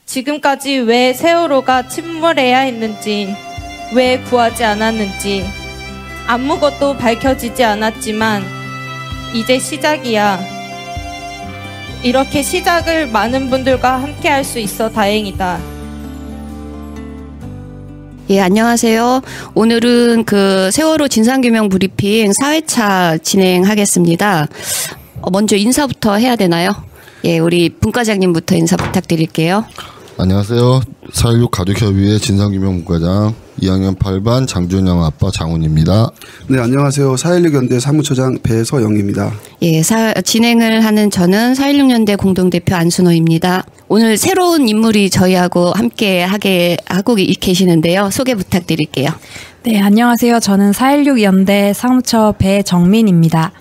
지금까지 왜 세월호가 침몰해야 했는지, 왜 구하지 않았는지 아무것도 밝혀지지 않았지만 이제 시작이야. 이렇게 시작을 많은 분들과 함께 할 수 있어 다행이다. 예, 안녕하세요. 오늘은 그 세월호 진상규명 브리핑 4회차 진행하겠습니다. 먼저 인사부터 해야 되나요? 예, 우리 분과장님부터 인사 부탁드릴게요. 안녕하세요. 4.16 가족협의회 진상규명분과장 2학년 8반 장준영 아빠 장훈입니다. 네, 안녕하세요. 4.16 연대 사무처장 배서영입니다. 예, 진행을 하는 저는 4.16 연대 공동대표 안순호입니다. 오늘 새로운 인물이 저희하고 함께 하고 계시는데요. 소개 부탁드릴게요. 네, 안녕하세요. 저는 4.16 연대 사무처 배정민입니다.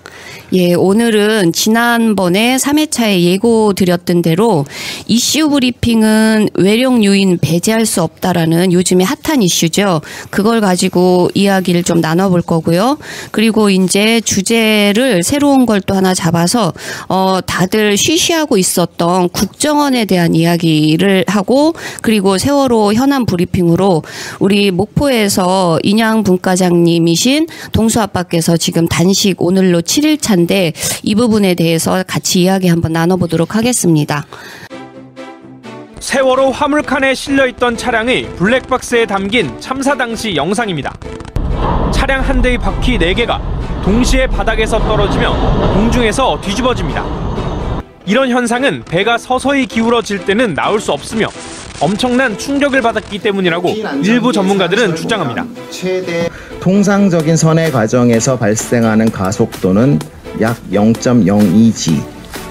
예, 오늘은 지난번에 3회차에 예고 드렸던 대로 이슈 브리핑은 외력 요인 배제할 수 없다라는 요즘에 핫한 이슈죠. 그걸 가지고 이야기를 좀 나눠볼 거고요. 그리고 이제 주제를 새로운 걸 또 하나 잡아서 다들 쉬쉬하고 있었던 국정원에 대한 이야기를 하고, 그리고 세월호 현안 브리핑으로 우리 목포에서 인양 분과장님이신 동수 아빠께서 지금 단식 오늘로 7일차인데 이 부분에 대해서 같이 이야기 한번 나눠보도록 하겠습니다. 세월호 화물칸에 실려있던 차량의 블랙박스에 담긴 참사 당시 영상입니다. 차량 한 대의 바퀴 4개가 동시에 바닥에서 떨어지며 공중에서 뒤집어집니다. 이런 현상은 배가 서서히 기울어질 때는 나올 수 없으며 엄청난 충격을 받았기 때문이라고 일부 전문가들은 주장합니다. 최대 통상적인 선의 과정에서 발생하는 가속도는 약 0.02G,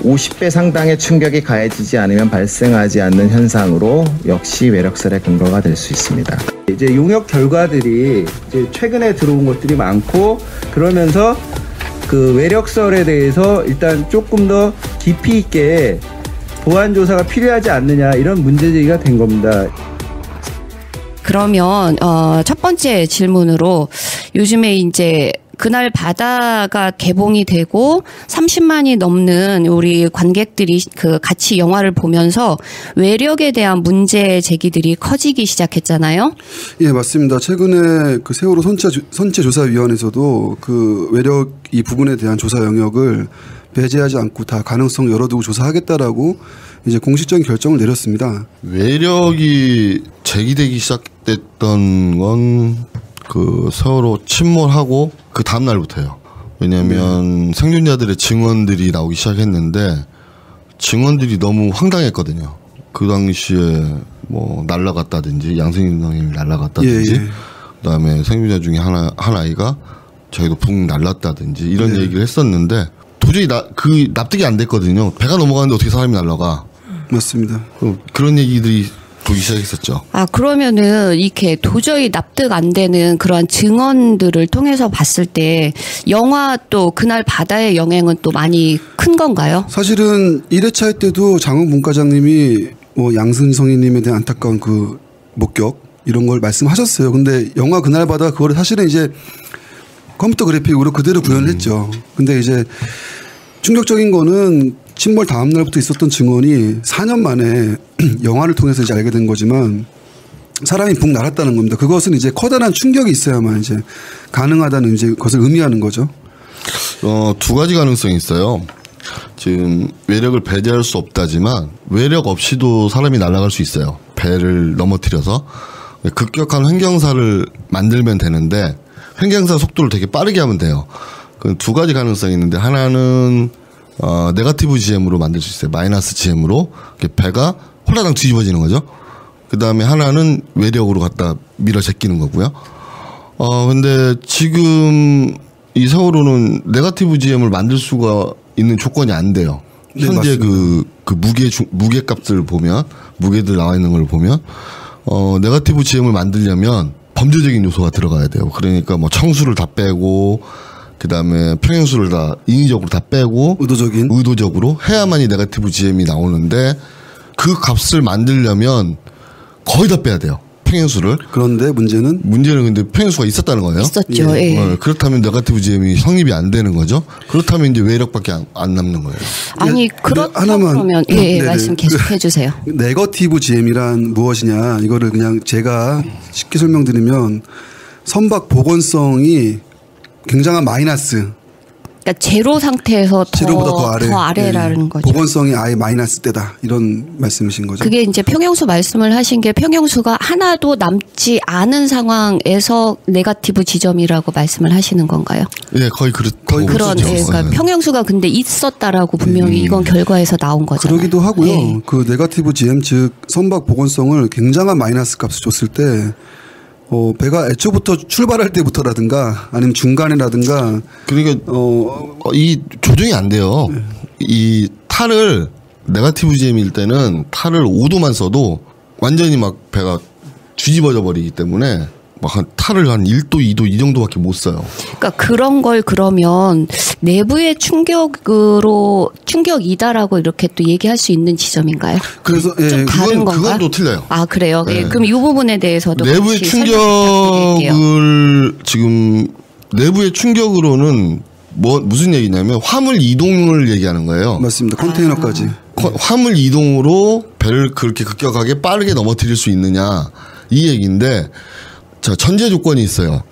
50배 상당의 충격이 가해지지 않으면 발생하지 않는 현상으로 역시 외력설의 근거가 될 수 있습니다. 이제 용역 결과들이 이제 최근에 들어온 것들이 많고, 그러면서 그 외력설에 대해서 일단 조금 더 깊이 있게 보완 조사가 필요하지 않느냐, 이런 문제제기가 된 겁니다. 그러면 첫 번째 질문으로, 요즘에 이제 그날 바다가 개봉이 되고 30만이 넘는 우리 관객들이 같이 영화를 보면서 외력에 대한 문제 제기들이 커지기 시작했잖아요. 예, 맞습니다. 최근에 그 세월호 선체조사위원회에서도 그 외력 이 부분에 대한 조사 영역을 배제하지 않고 다 가능성 열어두고 조사하겠다라고 이제 공식적인 결정을 내렸습니다. 외력이 제기되기 시작됐던 건 그 세월호 침몰하고 그 다음 날부터예요. 왜냐하면 생존자들의 증언들이 나오기 시작했는데 증언들이 너무 황당했거든요. 그 당시에 뭐 날라갔다든지 양승일님이 날라갔다든지, 그다음에 생존자 중에 한 아이가 자기도 붕 날랐다든지 이런 얘기를 했었는데 도저히 그 납득이 안 됐거든요. 배가 넘어가는데 어떻게 사람이 날라가? 맞습니다. 그런 얘기들이 보기 시작했었죠. 그러면은 이렇게 도저히 납득 안 되는 그러한 증언들을 통해서 봤을 때 영화 또 그날 바다의 영향은 또 많이 큰 건가요? 사실은 1회차 때도 장훈 분과장님이 뭐 양승성희님에 대한 안타까운 그 목격 이런 걸 말씀하셨어요. 근데 영화 그날 바다 그거를 사실은 이제 컴퓨터 그래픽으로 그대로 구현을 했죠. 근데 이제 충격적인 거는 침몰 다음 날부터 있었던 증언이 4년 만에 영화를 통해서 이제 알게 된 거지만 사람이 붕 날았다는 겁니다. 그것은 이제 커다란 충격이 있어야만 이제 가능하다는 이제 것을 의미하는 거죠. 두 가지 가능성이 있어요. 지금 외력을 배제할 수 없다지만 외력 없이도 사람이 날아갈 수 있어요. 배를 넘어뜨려서 급격한 횡경사를 만들면 되는데 횡경사 속도를 되게 빠르게 하면 돼요. 그 두 가지 가능성이 있는데, 하나는 네거티브 GM으로 만들 수 있어요. 마이너스 GM으로 배가 홀라당 뒤집어지는 거죠. 그 다음에 하나는 외력으로 갖다 밀어 제끼는 거고요. 근데 지금 이 세월호는 네거티브 GM을 만들 수가 있는 조건이 안 돼요. 현재 그 무게 값을 보면, 무게들 나와 있는 걸 보면, 네거티브 GM을 만들려면 범죄적인 요소가 들어가야 돼요. 그러니까 뭐 청수를 다 빼고, 그 다음에 평형수를 다 인위적으로 다 빼고 의도적으로 해야만이 네거티브 GM이 나오는데, 그 값을 만들려면 거의 다 빼야 돼요. 평행수를. 그런데 문제는 근데 평행수가 있었다는 거예요. 있었죠. 예. 그렇다면 네거티브 GM이 성립이 안 되는 거죠. 그렇다면 이제 외력밖에 안 남는 거예요. 아니 그러면 말씀 계속해 주세요. 네거티브 GM이란 무엇이냐 이거를 그냥 제가 쉽게 설명드리면 선박 복원성이 굉장한 마이너스. 그러니까 제로 상태에서 제로보다 더 아래라는 거죠. 복원성이 아예 마이너스 때다 이런 말씀이신 거죠. 그게 이제 평형수 말씀을 하신 게 평형수가 하나도 남지 않은 상황에서 네거티브 지점이라고 말씀을 하시는 건가요? 네, 거의 그런. 그러니까 평형수가 근데 있었다라고 분명히 이건 결과에서 나온 거잖아요. 그러기도 하고요. 네. 그 네거티브 GM 즉 선박 복원성을 굉장한 마이너스 값을 줬을 때. 배가 애초부터 출발할 때부터라든가 아니면 중간이라든가 그러니까 이 조정이 안 돼요. 이 탈을 네거티브 GM일 때는 탈을 5도만 써도 완전히 막 배가 뒤집어져 버리기 때문에 막 탈을 한 1도, 2도 이 정도밖에 못 써요. 그러니까 그런 걸 그러면 내부의 충격이다라고 이렇게 또 얘기할 수 있는 지점인가요? 그래서 좀 다른 건가? 그건 또 틀려요. 아 그래요? 네. 그럼 이 부분에 대해서도 내부의 충격을 지금 내부의 충격으로는 무슨 얘기냐면 화물 이동을 얘기하는 거예요. 맞습니다. 컨테이너까지. 화물 이동으로 배를 그렇게 급격하게 빠르게 넘어뜨릴 수 있느냐 이 얘기인데. 자, 전제 조건이 있어요.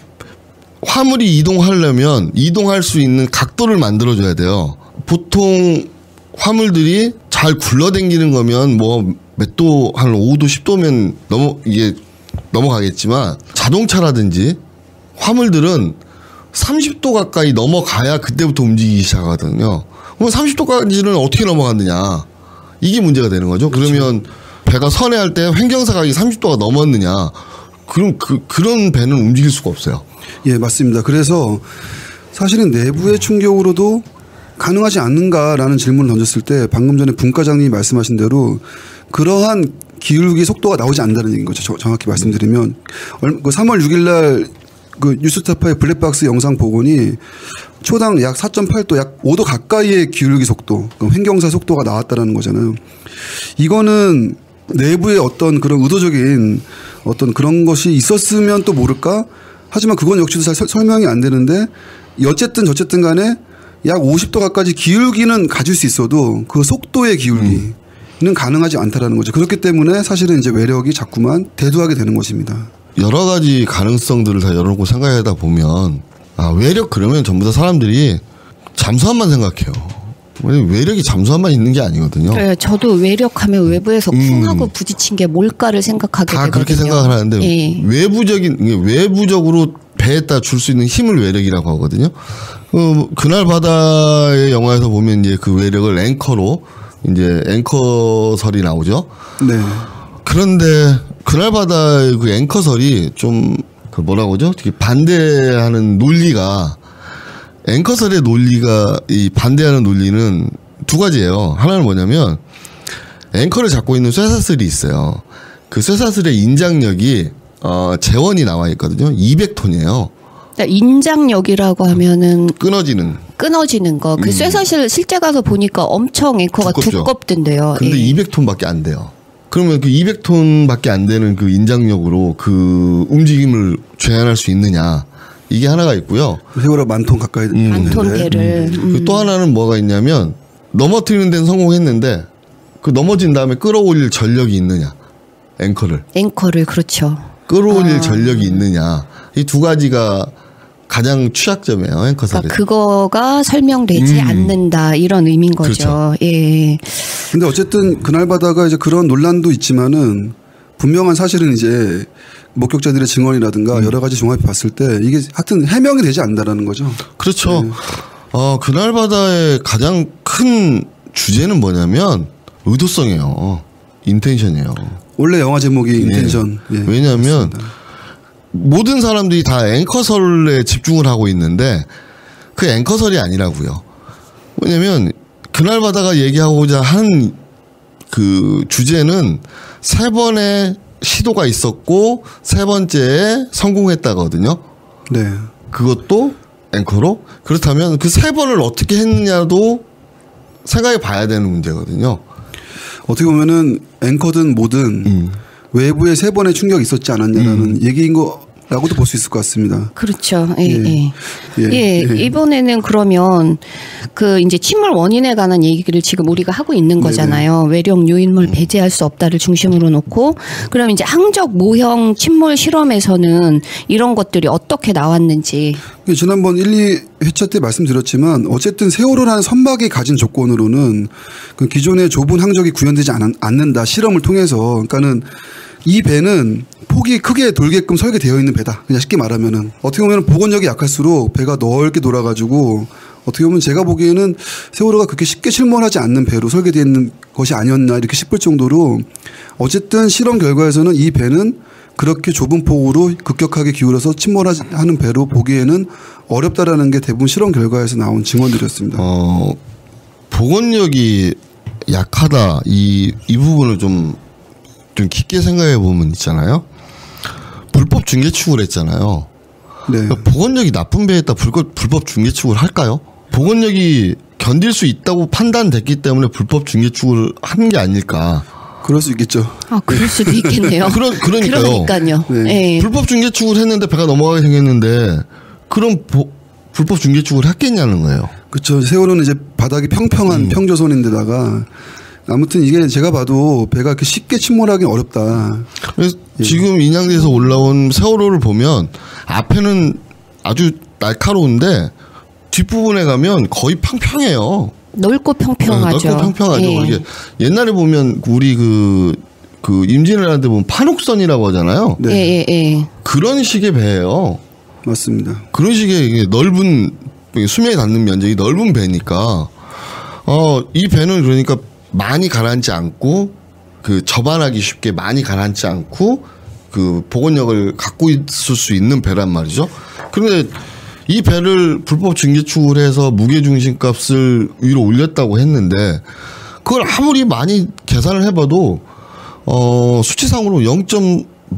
화물이 이동하려면 이동할 수 있는 각도를 만들어줘야 돼요. 보통 화물들이 잘 굴러다니는 거면 뭐 몇 도, 한 5도, 10도면 이게 넘어가겠지만 자동차라든지 화물들은 30도 가까이 넘어가야 그때부터 움직이기 시작하거든요. 그럼 30도까지는 어떻게 넘어갔느냐. 이게 문제가 되는 거죠. 그렇죠. 그러면 배가 선회할 때 횡경사각이 30도가 넘었느냐. 그럼 그런 배는 움직일 수가 없어요. 예, 맞습니다. 그래서 사실은 내부의 충격으로도 가능하지 않는가라는 질문을 던졌을 때 방금 전에 분과장님이 말씀하신 대로 그러한 기울기 속도가 나오지 않는다는 얘기인 거죠. 정확히 말씀드리면 3월 6일 날 그 뉴스타파의 블랙박스 영상 복원이 초당 약 4.8도, 약 5도 가까이의 기울기 속도, 횡경사 속도가 나왔다라는 거잖아요. 이거는 내부의 어떤 그런 의도적인 어떤 그런 것이 있었으면 또 모를까? 하지만 그건 역시도 잘 설명이 안 되는데 어쨌든 저쨌든 간에 약 50도 가까이 기울기는 가질 수 있어도 그 속도의 기울기는 가능하지 않다라는 거죠. 그렇기 때문에 사실은 이제 외력이 자꾸만 대두하게 되는 것입니다. 여러 가지 가능성들을 다 열어놓고 생각하다 보면 외력 그러면 전부 다 사람들이 잠수함만 생각해요. 외력이 잠수함만 있는 게 아니거든요. 그래요. 저도 외력하면 외부에서 쿵 하고 부딪힌 게 뭘까를 생각하게 되거든요. 다 그렇게 생각을 하는데 예. 외부적으로 배에다 줄 수 있는 힘을 외력이라고 하거든요. 그날 바다의 영화에서 보면 이제 그 외력을 앵커로 이제 앵커설이 나오죠. 네. 그런데 그날 바다의 그 앵커설이 좀 그 뭐라고 하죠? 되게 반대하는 논리가 앵커설의 논리가 이 반대하는 논리는 두 가지예요. 하나는 뭐냐면 앵커를 잡고 있는 쇠사슬이 있어요. 그 쇠사슬의 인장력이 재원이 나와 있거든요. 200톤이에요. 인장력이라고 하면은 끊어지는 거. 그 쇠사슬 실제 가서 보니까 엄청 앵커가 두껍던데요. 근데 200톤밖에 안 돼요. 그러면 그 200톤밖에 안 되는 그 인장력으로 그 움직임을 제한할 수 있느냐. 이게 하나가 있고요. 세월호 만톤 가까이 만톤 배를. 또 하나는 뭐가 있냐면 넘어뜨리는 데는 성공했는데 그 넘어진 다음에 끌어올릴 전력이 있느냐. 앵커를 그렇죠. 끌어올릴 전력이 있느냐. 이 두 가지가 가장 취약점이에요. 앵커설이. 그러니까 그거가 설명되지 않는다 이런 의미인 거죠. 그렇죠. 예. 근데 어쨌든 그날 바다가 이제 그런 논란도 있지만은 분명한 사실은 이제 목격자들의 증언이라든가 여러 가지 종합해 봤을 때 이게 하여튼 해명이 되지 않는다라는 거죠. 그렇죠. 네. 그날 바다의 가장 큰 주제는 뭐냐면 의도성이에요. 인텐션이에요. 원래 영화 제목이 인텐션. 예. 왜냐하면 모든 사람들이 다 앵커설에 집중을 하고 있는데 그 앵커설이 아니라고요. 왜냐면 그날 바다가 얘기하고자 한 그 주제는 3번의 시도가 있었고 3번째에 성공했다거든요. 네. 그것도 앵커로. 그렇다면 그 3번을 어떻게 했느냐도 생각해 봐야 되는 문제거든요. 어떻게 보면은 앵커든 뭐든 외부에 3번의 충격이 있었지 않았냐라는 얘기인 거라고도 볼 수 있을 것 같습니다. 그렇죠. 이번에는 그러면 그 이제 침몰 원인에 관한 얘기를 지금 우리가 하고 있는 거잖아요. 외력 요인물 배제할 수 없다를 중심으로 놓고 그럼 이제 항적 모형 침몰 실험에서는 이런 것들이 어떻게 나왔는지. 지난번 1, 2회차 때 말씀드렸지만 어쨌든 세월호라는 선박이 가진 조건으로는 그 기존의 좁은 항적이 구현되지 않는다. 실험을 통해서. 그러니까는 이 배는 폭이 크게 돌게끔 설계되어 있는 배다. 그냥 쉽게 말하면은 어떻게 보면 복원력이 약할수록 배가 넓게 돌아가지고 어떻게 보면 제가 보기에는 세월호가 그렇게 쉽게 침몰하지 않는 배로 설계되어 있는 것이 아니었나 이렇게 싶을 정도로 어쨌든 실험 결과에서는 이 배는 그렇게 좁은 폭으로 급격하게 기울어서 침몰하는 배로 보기에는 어렵다라는 게 대부분 실험 결과에서 나온 증언들이었습니다. 복원력이 약하다 이 부분을 좀 깊게 생각해 보면 있잖아요. 불법 중개축을 했잖아요. 네. 그러니까 복원력이 나쁜 배에다 불법 중개축을 할까요? 복원력이 견딜 수 있다고 판단됐기 때문에 불법 중개축을 하는 게 아닐까. 그럴 수 있겠죠. 그럴 수도 있겠네요. 그러니까요. 네. 불법 중개축을 했는데 배가 넘어가게 생겼는데 그럼 불법 중개축을 했겠냐는 거예요. 그렇죠. 세월호는 이제 바닥이 평평한 평조선인데다가 아무튼 이게 제가 봐도 배가 그렇게 쉽게 침몰하기 어렵다. 그래서 지금 인양대에서 올라온 세월호를 보면 앞에는 아주 날카로운데 뒷부분에 가면 거의 평평해요. 넓고 평평하죠. 넓고 평평하죠. 이게 옛날에 보면 우리 그 임진왜란때 보면 판옥선이라고 하잖아요. 네. 그런 식의 배예요. 맞습니다. 그런 식의 넓은 수명에 닿는 면적이 넓은 배니까 이 배는 그러니까 많이 가라앉지 않고 그 접안하기 쉽게 많이 가라앉지 않고 그 복원력을 갖고 있을 수 있는 배란 말이죠. 그런데 이 배를 불법 중개축을 해서 무게중심값을 위로 올렸다고 했는데 그걸 아무리 많이 계산을 해봐도 수치상으로 0.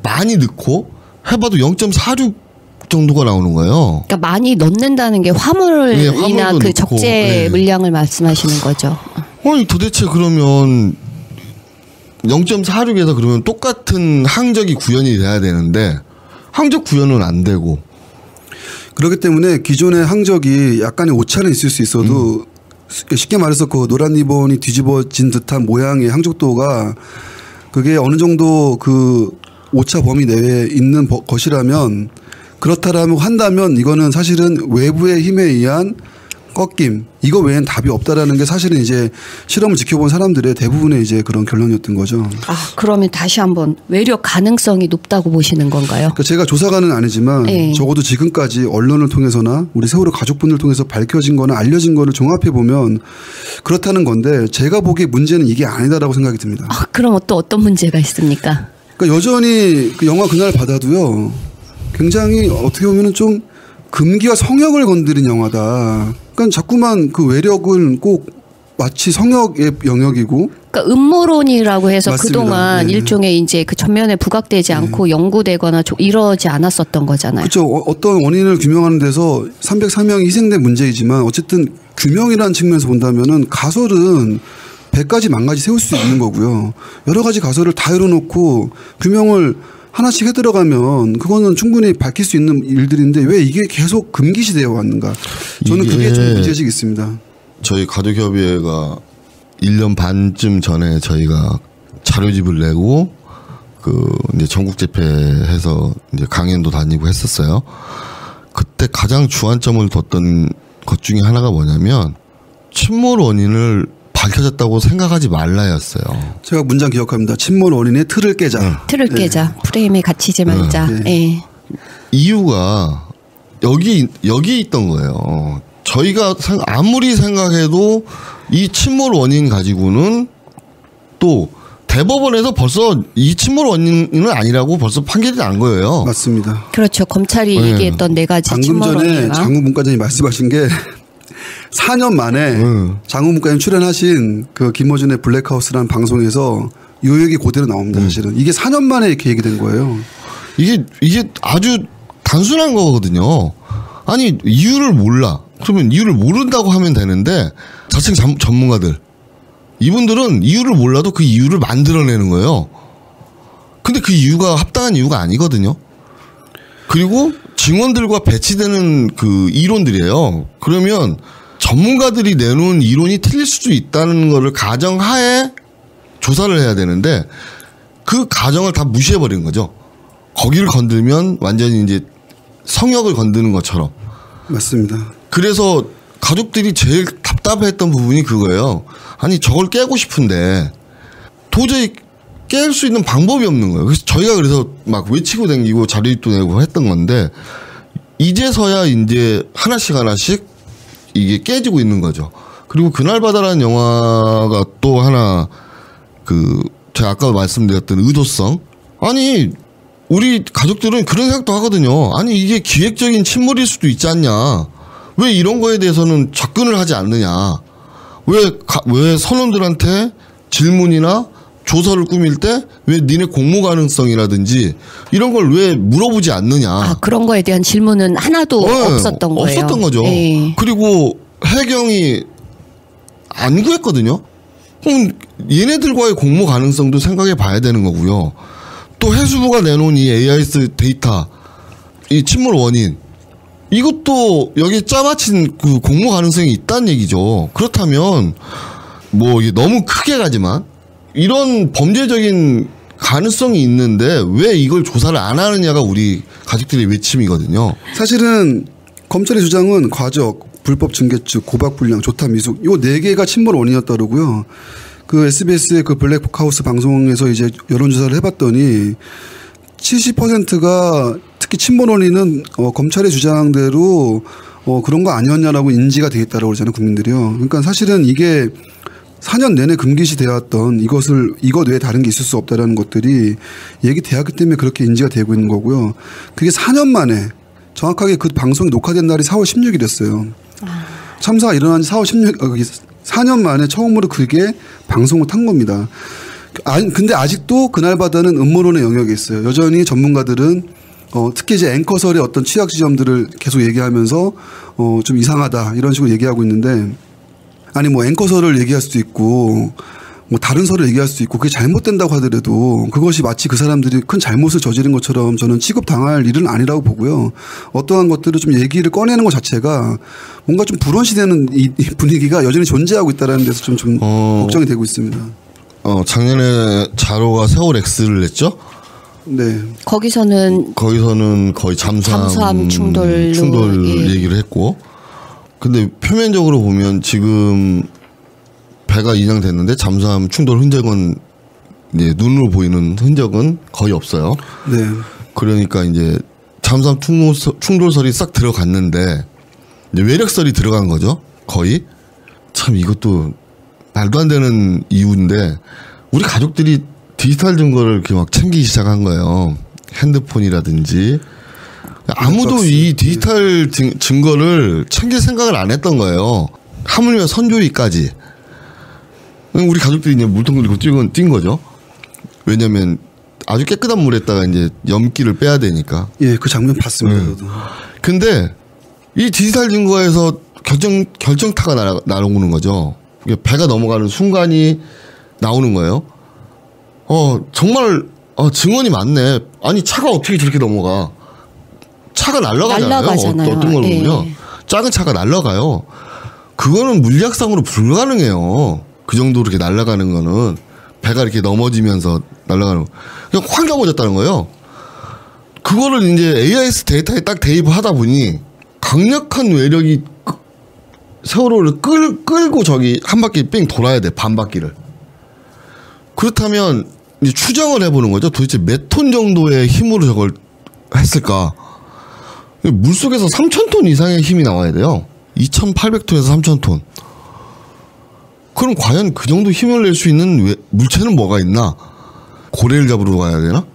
많이 넣고 해봐도 0.46 정도가 나오는 거예요. 그러니까 많이 넣는다는 게 화물이나 그 적재 물량을 말씀하시는 거죠. 아니 도대체 그러면 0.46에서 그러면 똑같은 항적이 구현이 돼야 되는데 항적 구현은 안 되고 그렇기 때문에 기존의 항적이 약간의 오차는 있을 수 있어도 쉽게 말해서 그 노란 리본이 뒤집어진 듯한 모양의 항적도가 그게 어느 정도 그 오차 범위 내에 있는 것이라면 그렇다라고 한다면 이거는 사실은 외부의 힘에 의한 꺾임 이거 외엔 답이 없다라는 게 사실은 이제 실험을 지켜본 사람들의 대부분의 이제 그런 결론이었던 거죠. 그러면 다시 한번 외력 가능성이 높다고 보시는 건가요? 그러니까 제가 조사관은 아니지만 적어도 지금까지 언론을 통해서나 우리 세월호 가족분들 통해서 밝혀진 거나 알려진 거를 종합해 보면 그렇다는 건데 제가 보기에 문제는 이게 아니다라고 생각이 듭니다. 그럼 또 어떤 문제가 있습니까? 그러니까 여전히 그 영화 그날 바다도요 굉장히 어떻게 보면은 좀 금기와 성역을 건드린 영화다. 그러니까 자꾸만 그 외력은 꼭 마치 성역의 영역이고. 그러니까 음모론이라고 해서 맞습니다. 그동안 일종의 이제 그 전면에 부각되지 않고 연구되거나 이러지 않았었던 거잖아요. 그렇죠. 어떤 원인을 규명하는 데서 304명이 희생된 문제이지만 어쨌든 규명이라는 측면에서 본다면은 가설은 100가지 만가지 세울 수 있는 거고요. 여러 가지 가설을 다 열어놓고 규명을 하나씩 해들어가면 그거는 충분히 밝힐 수 있는 일들인데 왜 이게 계속 금기시되어 왔는가. 저는 그게 좀 문제의식이 있습니다. 저희 가족협의회가 1년 반쯤 전에 저희가 자료집을 내고 그 이제 전국 집회해서 이제 강연도 다니고 했었어요. 그때 가장 주안점을 뒀던 것 중에 하나가 뭐냐면 침몰 원인을 밝혀졌다고 생각하지 말라였어요. 제가 문장 기억합니다. 침몰 원인의 틀을 깨자. 틀을 깨자. 프레임에 갇히지 말자. 이유가 여기 있던 거예요. 저희가 아무리 생각해도 이 침몰 원인 가지고는 또 대법원에서 벌써 이 침몰 원인은 아니라고 벌써 판결이 난 거예요. 맞습니다. 그렇죠. 검찰이 얘기했던 4가지 방금 침몰 전에 원인이나. 장우 문과장이 말씀하신 게 4년 만에 장우 문과장 출연하신 그 김어준의 블랙하우스라는 방송에서 요 얘기 그대로 나옵니다. 사실은 이게 4년 만에 이렇게 얘기된 거예요. 이게 아주 단순한 거거든요. 아니 이유를 몰라. 그러면 이유를 모른다고 하면 되는데 자칭 전문가들 이분들은 이유를 몰라도 그 이유를 만들어내는 거예요. 근데 그 이유가 합당한 이유가 아니거든요. 그리고 증언들과 배치되는 그 이론들이에요. 그러면 전문가들이 내놓은 이론이 틀릴 수도 있다는 거를 가정하에 조사를 해야 되는데 그 가정을 다 무시해버린 거죠. 거기를 건들면 완전히 이제 성역을 건드는 것처럼. 맞습니다. 그래서 가족들이 제일 답답했던 부분이 그거예요. 아니 저걸 깨고 싶은데 도저히 깰 수 있는 방법이 없는 거예요. 그래서 저희가 그래서 막 외치고 다니고 자료입도 내고 했던 건데 이제서야 이제 하나씩 이게 깨지고 있는 거죠. 그리고 그날바다라는 영화가 또 하나 그 제가 아까 말씀드렸던 의도성. 아니 우리 가족들은 그런 생각도 하거든요. 아니 이게 기획적인 침몰일 수도 있지 않냐. 왜 이런 거에 대해서는 접근을 하지 않느냐. 왜 선원들한테 질문이나 조서를 꾸밀 때 왜 니네 공모 가능성이라든지 이런 걸 왜 물어보지 않느냐. 아, 그런 거에 대한 질문은 하나도 없었던 거예요. 없었던 거죠. 네. 그리고 해경이 안 구했거든요. 그럼 얘네들과의 공모 가능성도 생각해 봐야 되는 거고요. 또 해수부가 내놓은 이 AIS 데이터, 이 침몰 원인, 이것도 여기 짜맞힌 그 공모 가능성이 있다는 얘기죠. 그렇다면 뭐 이게 너무 크게 가지만 이런 범죄적인 가능성이 있는데 왜 이걸 조사를 안 하느냐가 우리 가족들의 외침이거든요. 사실은 검찰의 주장은 과적, 불법 증개축, 고박 불량, 조타 미숙 요 4개가 침몰 원인이었다고요. 그 SBS의 그 블랙하우스 방송에서 이제 여론조사를 해봤더니 70%가 특히 침몰 원인은 검찰의 주장대로 그런 거 아니었냐라고 인지가 돼 있다라고 그러잖아요, 국민들이요. 그러니까 사실은 이게 4년 내내 금기시 되었던 이것 외에 다른 게 있을 수 없다라는 것들이 얘기되었기 때문에 그렇게 인지가 되고 있는 거고요. 그게 4년 만에 정확하게 그 방송이 녹화된 날이 4월 16일이었어요. 참사가 일어난 지 4년 만에 처음으로 그게 방송을 탄 겁니다. 근데 아직도 그날바다는 음모론의 영역에 있어요. 여전히 전문가들은 특히 이제 앵커설의 어떤 취약 지점들을 계속 얘기하면서 좀 이상하다 이런 식으로 얘기하고 있는데 아니 뭐 앵커설을 얘기할 수도 있고 뭐 다른 설을 얘기할 수도 있고 그게 잘못된다고 하더라도 그것이 마치 그 사람들이 큰 잘못을 저지른 것처럼 저는 취급당할 일은 아니라고 보고요. 어떠한 것들을 좀 얘기를 꺼내는 것 자체가 뭔가 좀 불온시되는 이 분위기가 여전히 존재하고 있다는 데서 좀 걱정이 되고 있습니다. 작년에 자로가 세월 X를 냈죠? 네. 거기서는 거의 잠수함 충돌 얘기를 했고, 근데 표면적으로 보면 지금 배가 인양됐는데 잠수함 충돌 흔적은 이제 눈으로 보이는 흔적은 거의 없어요. 네. 그러니까 이제 잠수함 충돌설이 싹 들어갔는데 이제 외력설이 들어간 거죠. 거의. 참 이것도 말도 안 되는 이유인데 우리 가족들이 디지털 증거를 이렇게 막 챙기기 시작한 거예요. 핸드폰이라든지. 아무도 이 디지털 증거를 챙길 생각을 안 했던 거예요. 하물며 선조위까지. 우리 가족들이 이제 물통 들고 뛴 거죠. 왜냐면 아주 깨끗한 물에다가 이제 염기를 빼야 되니까. 예, 그 장면 봤습니다. 저도. 근데 이 디지털 증거에서 결정타가 날아오는 거죠. 배가 넘어가는 순간이 나오는 거예요. 정말 증언이 많네. 아니 차가 어떻게 저렇게 넘어가? 차가 날아가잖아요. 어떤 걸 보면 작은 차가 날아가요. 그거는 물리학상으로 불가능해요. 그 정도로 이렇게 날아가는 거는 배가 이렇게 넘어지면서 날아가는 거. 그냥 확 넘어졌다는 거예요. 그거를 이제 AIS 데이터에 딱 대입을 하다 보니 강력한 외력이 세월호를 끌고 저기 한 바퀴 뺑 돌아야 돼. 반 바퀴를. 그렇다면 이제 추정을 해보는 거죠. 도대체 몇 톤 정도의 힘으로 저걸 했을까? 물속에서 3,000톤 이상의 힘이 나와야 돼요. 2,800톤에서 3,000톤. 그럼 과연 그 정도 힘을 낼 수 있는 물체는 뭐가 있나? 고래를 잡으러 가야 되나?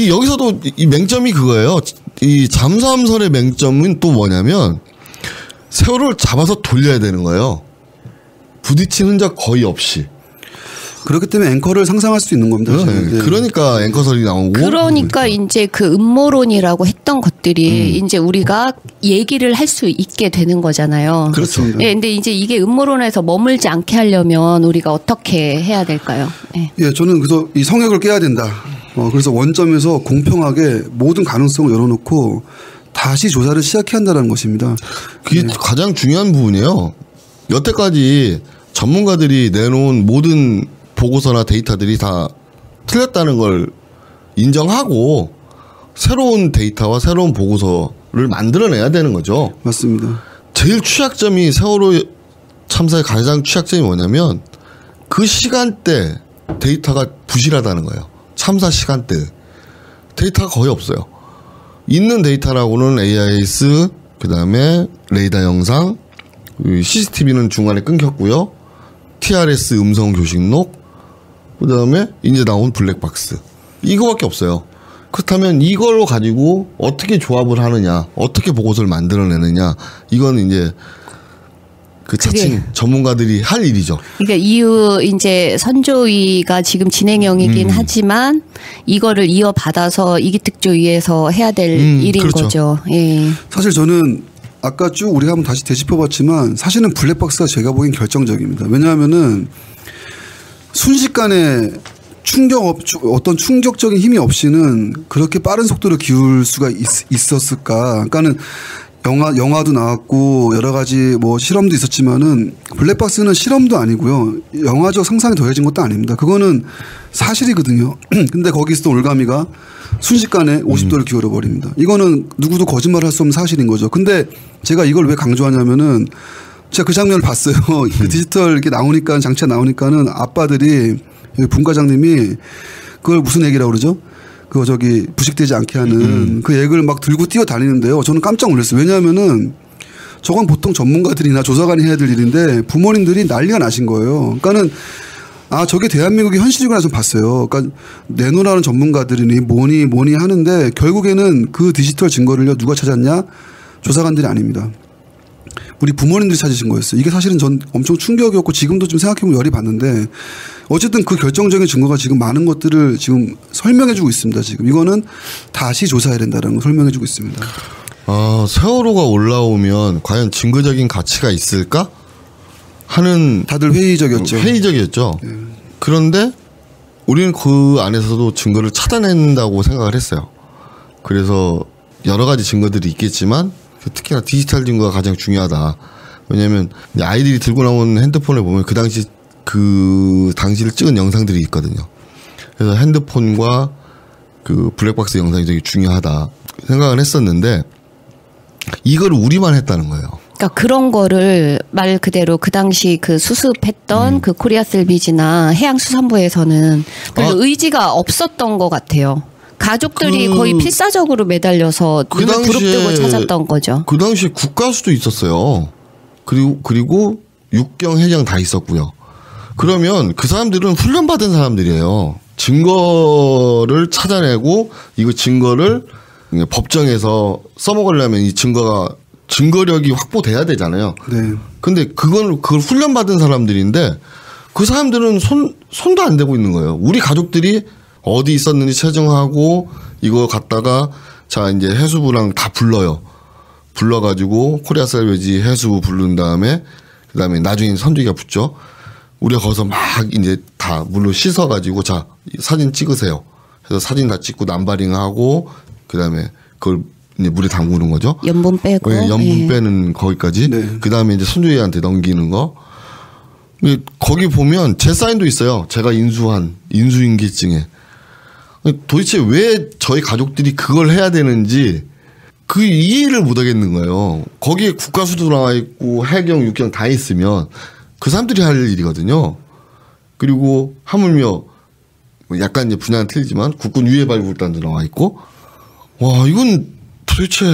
여기서도 이 맹점이 그거예요. 이 잠수함선의 맹점은 또 뭐냐면 세월호를 잡아서 돌려야 되는 거예요. 부딪힌 흔적 거의 없이. 그렇기 때문에 앵커를 상상할 수 있는 겁니다. 네. 그러니까 앵커설이 나오고. 그러니까 이제 그 음모론이라고 했던 것들이 이제 우리가 얘기를 할 수 있게 되는 거잖아요. 그렇죠. 예, 근데 이제 이게 음모론에서 머물지 않게 하려면 우리가 어떻게 해야 될까요? 예. 예, 저는 그래서 이 성역을 깨야 된다. 그래서 원점에서 공평하게 모든 가능성을 열어놓고 다시 조사를 시작해야 한다는 것입니다. 그게 가장 중요한 부분이에요. 여태까지 전문가들이 내놓은 모든 보고서나 데이터들이 다 틀렸다는 걸 인정하고 새로운 데이터와 새로운 보고서를 만들어내야 되는 거죠. 맞습니다. 제일 취약점이 세월호 참사의 가장 취약점이 뭐냐면 그 시간대 데이터가 부실하다는 거예요. 참사 시간대 데이터가 거의 없어요. 있는 데이터라고는 AIS, 그다음에 레이더 영상, CCTV는 중간에 끊겼고요. TRS 음성 교식록, 그다음에 이제 나온 블랙박스, 이거밖에 없어요. 그렇다면 이걸로 가지고 어떻게 조합을 하느냐, 어떻게 보고서를 만들어내느냐, 이건 이제 그 자칭 전문가들이 할 일이죠. 그러니까 이후 이제 선조위가 지금 진행형이긴 하지만 이거를 이어받아서 이기특조위에서 해야 될 일인 그렇죠. 거죠. 예. 사실 저는 아까 쭉 우리가 한번 다시 되짚어봤지만 사실은 블랙박스가 제가 보기엔 결정적입니다. 왜냐하면은 순식간에 어떤 충격적인 힘이 없이는 그렇게 빠른 속도로 기울 수가 있었을까? 그러니까는 영화도 나왔고 여러 가지 뭐 실험도 있었지만은 블랙박스는 실험도 아니고요. 영화적 상상이 더해진 것도 아닙니다. 그거는 사실이거든요. 근데 거기서 올가미가 순식간에 50도를 기울여 버립니다. 이거는 누구도 거짓말할 수 없는 사실인 거죠. 근데 제가 이걸 왜 강조하냐면은 제가 그 장면을 봤어요. 그 디지털 이렇게 나오니까 장치가 나오니까는 아빠들이 분과장님이 그걸 무슨 얘기라고 그러죠? 그거 저기 부식되지 않게 하는 그 액을 막 들고 뛰어다니는데요. 저는 깜짝 놀랐어요. 왜냐하면은 저건 보통 전문가들이나 조사관이 해야 될 일인데 부모님들이 난리가 나신 거예요. 그러니까는 저게 대한민국의 현실이구나 좀 봤어요. 그러니까 내놓으라는 전문가들이니 뭐니 하는데 결국에는 그 디지털 증거를요 누가 찾았냐? 조사관들이 아닙니다. 우리 부모님들이 찾으신 거였어요. 이게 사실은 전 엄청 충격이었고 지금도 좀 생각해보면 열이 받는데 어쨌든 그 결정적인 증거가 지금 많은 것들을 지금 설명해주고 있습니다. 지금 이거는 다시 조사해야 된다는 걸 설명해주고 있습니다. 세월호가 올라오면 과연 증거적인 가치가 있을까 하는 다들 회의적이었죠. 네. 그런데 우리는 그 안에서도 증거를 찾아낸다고 생각을 했어요. 그래서 여러 가지 증거들이 있겠지만 특히나 디지털 증거가 가장 중요하다. 왜냐하면 아이들이 들고 나온 핸드폰을 보면 그 당시를 찍은 영상들이 있거든요. 그래서 핸드폰과 그 블랙박스 영상이 되게 중요하다 생각을 했었는데 이걸 우리만 했다는 거예요. 그러니까 그런 거를 말 그대로 그 당시 그 수습했던 그 코리아셀비지나 해양수산부에서는 별로 의지가 없었던 것 같아요. 가족들이 거의 필사적으로 매달려서 눈을 부릅뜨고 찾았던 거죠. 그 당시에 국가수도 있었어요. 그리고 육경, 해경 다 있었고요. 그러면 그 사람들은 훈련받은 사람들이에요. 증거를 찾아내고 이거 증거를 법정에서 써먹으려면 이 증거력이 확보돼야 되잖아요. 네. 근데 그걸 훈련받은 사람들인데 그 사람들은 손도 안 대고 있는 거예요. 우리 가족들이 어디 있었는지 채정하고 이거 갖다가 자 이제 해수부랑 다 불러요. 불러가지고 코리아셀비지 해수부 부른 다음에 그다음에 나중에 선두기가 붙죠. 우리가 거기서 막 이제 다 물로 씻어가지고 자 사진 찍으세요. 그래서 사진 다 찍고 남바링하고 그다음에 그걸 이제 물에 담그는 거죠. 염분 빼고. 네, 염분 빼는 거기까지. 네. 그다음에 이제 선주위한테 넘기는 거. 거기 보면 제 사인도 있어요. 제가 인수한 인수인계증에. 도대체 왜 저희 가족들이 그걸 해야 되는지 그 이해를 못 하겠는 거예요. 거기에 국가수도 나와 있고 해경, 육경 다 있으면 그 사람들이 할 일이거든요. 그리고 하물며 약간 이제 분야는 틀리지만 국군 유해발굴단도 나와 있고 와 이건 도대체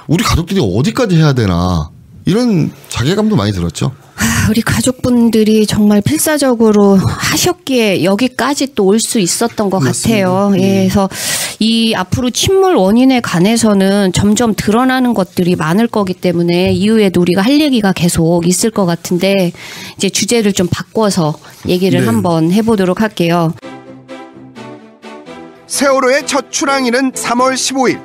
우리 가족들이 어디까지 해야 되나 이런 자괴감도 많이 들었죠. 우리 가족분들이 정말 필사적으로 하셨기에 여기까지 또 올 수 있었던 것 맞습니다. 같아요. 예, 그래서 이 앞으로 침몰 원인에 관해서는 점점 드러나는 것들이 많을 거기 때문에 이후에도 우리가 할 얘기가 계속 있을 것 같은데 이제 주제를 좀 바꿔서 얘기를 한번 해보도록 할게요. 세월호의 첫 출항일은 3월 15일.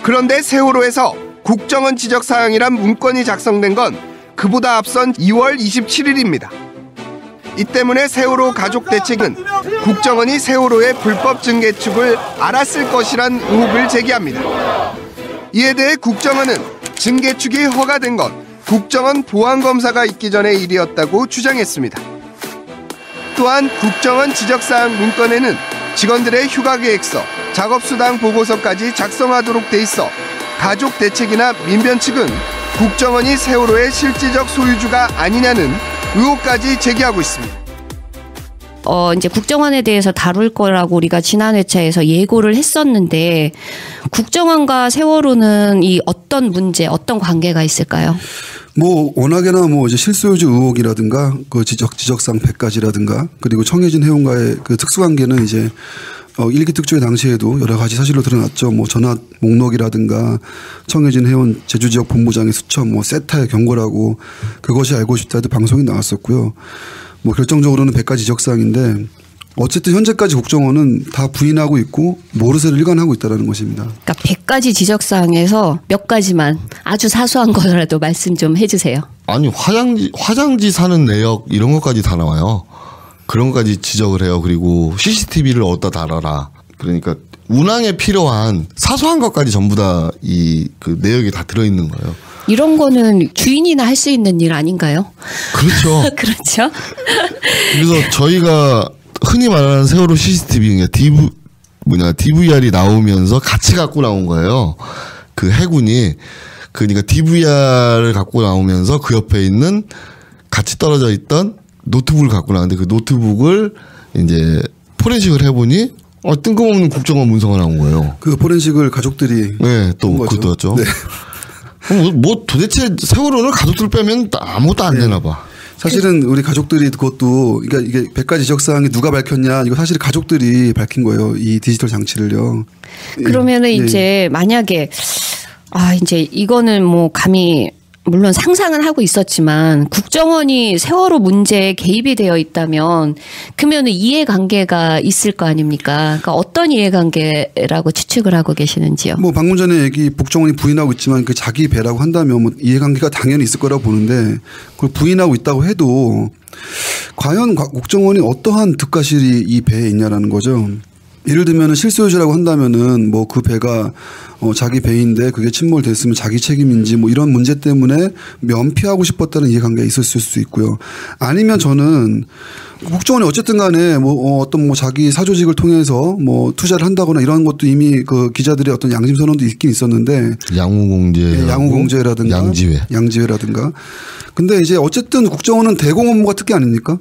그런데 세월호에서 국정원 지적사항이란 문건이 작성된 건 그보다 앞선 2월 27일입니다. 이 때문에 세월호 가족 대책은 국정원이 세월호의 불법 증개축을 알았을 것이란 의혹을 제기합니다. 이에 대해 국정원은 증개축이 허가된 건 국정원 보안검사가 있기 전의 일이었다고 주장했습니다. 또한 국정원 지적사항 문건에는 직원들의 휴가계획서, 작업수당 보고서까지 작성하도록 돼 있어 가족 대책이나 민변 측은 국정원이 세월호의 실질적 소유주가 아니냐는 의혹까지 제기하고 있습니다. 이제 국정원에 대해서 다룰 거라고 우리가 지난 회차에서 예고를 했었는데 국정원과 세월호는 이 어떤 문제, 어떤 관계가 있을까요? 뭐 워낙에나 뭐 이제 실소유주 의혹이라든가 그 지적사항 100가지라든가 그리고 청해진 해운과의 그 특수관계는 이제 일기 특조위 당시에도 여러 가지 사실로 드러났죠. 뭐 전화 목록이라든가 청해진 해운 제주지역 본부장의 수첩, 뭐 세타의 경고라고 그것이 알고 싶다도 방송이 나왔었고요. 뭐 결정적으로는 100가지 지적사항인데 어쨌든 현재까지 국정원은 다 부인하고 있고 모르쇠를 일관하고 있다는 것입니다. 그러니까 100가지 지적사항에서 몇 가지만 아주 사소한 거라도 말씀 좀 해주세요. 아니 화장지 사는 내역 이런 것까지 다 나와요. 그런 것까지 지적을 해요. 그리고 CCTV를 어디다 달아라. 그러니까 운항에 필요한 사소한 것까지 전부 다 이 그 내역이 다 들어있는 거예요. 이런 거는 주인이나 할 수 있는 일 아닌가요? 그렇죠. 그렇죠. 그래서 저희가 흔히 말하는 세월호 CCTV, DVR이 나오면서 같이 갖고 나온 거예요. 그 해군이. 그러니까 DVR을 갖고 나오면서 그 옆에 있는 같이 떨어져 있던 노트북을 갖고 나왔는데 그 노트북을 이제 포렌식을 해보니 뜬금없는 국정원 문서가 나온 거예요. 그 포렌식을 가족들이 네, 또 그것도 했죠. 네. 뭐 도대체 세월호를 가족들 빼면 아무것도 안 되나 봐. 사실은 우리 가족들이 그것도 그러니까 이게 100가지 지적사항이 누가 밝혔냐 이거 사실 가족들이 밝힌 거예요. 이 디지털 장치를요. 그러면은 이제 만약에 이제 이거는 뭐 감히 물론 상상은 하고 있었지만 국정원이 세월호 문제에 개입이 되어 있다면 그러면은 이해관계가 있을 거 아닙니까? 그러니까 어떤 이해관계라고 추측을 하고 계시는지요? 뭐 방금 전에 얘기 국정원이 부인하고 있지만 그 자기 배라고 한다면 뭐 이해관계가 당연히 있을 거라고 보는데 그걸 부인하고 있다고 해도 과연 국정원이 어떠한 득과실이 이 배에 있냐라는 거죠. 예를 들면은 실소유주라고 한다면은 뭐 그 배가 자기 배인데 그게 침몰됐으면 자기 책임인지 뭐 이런 문제 때문에 면피하고 싶었다는 이해관계가 있었을 수 있고요. 아니면 저는 국정원이 어쨌든 간에 뭐 어떤 뭐 자기 사조직을 통해서 뭐 투자를 한다거나 이런 것도 이미 그 기자들의 어떤 양심 선언도 있긴 있었는데 양우공제라든가 양지회라든가 근데 이제 어쨌든 국정원은 대공 업무가 특기 아닙니까?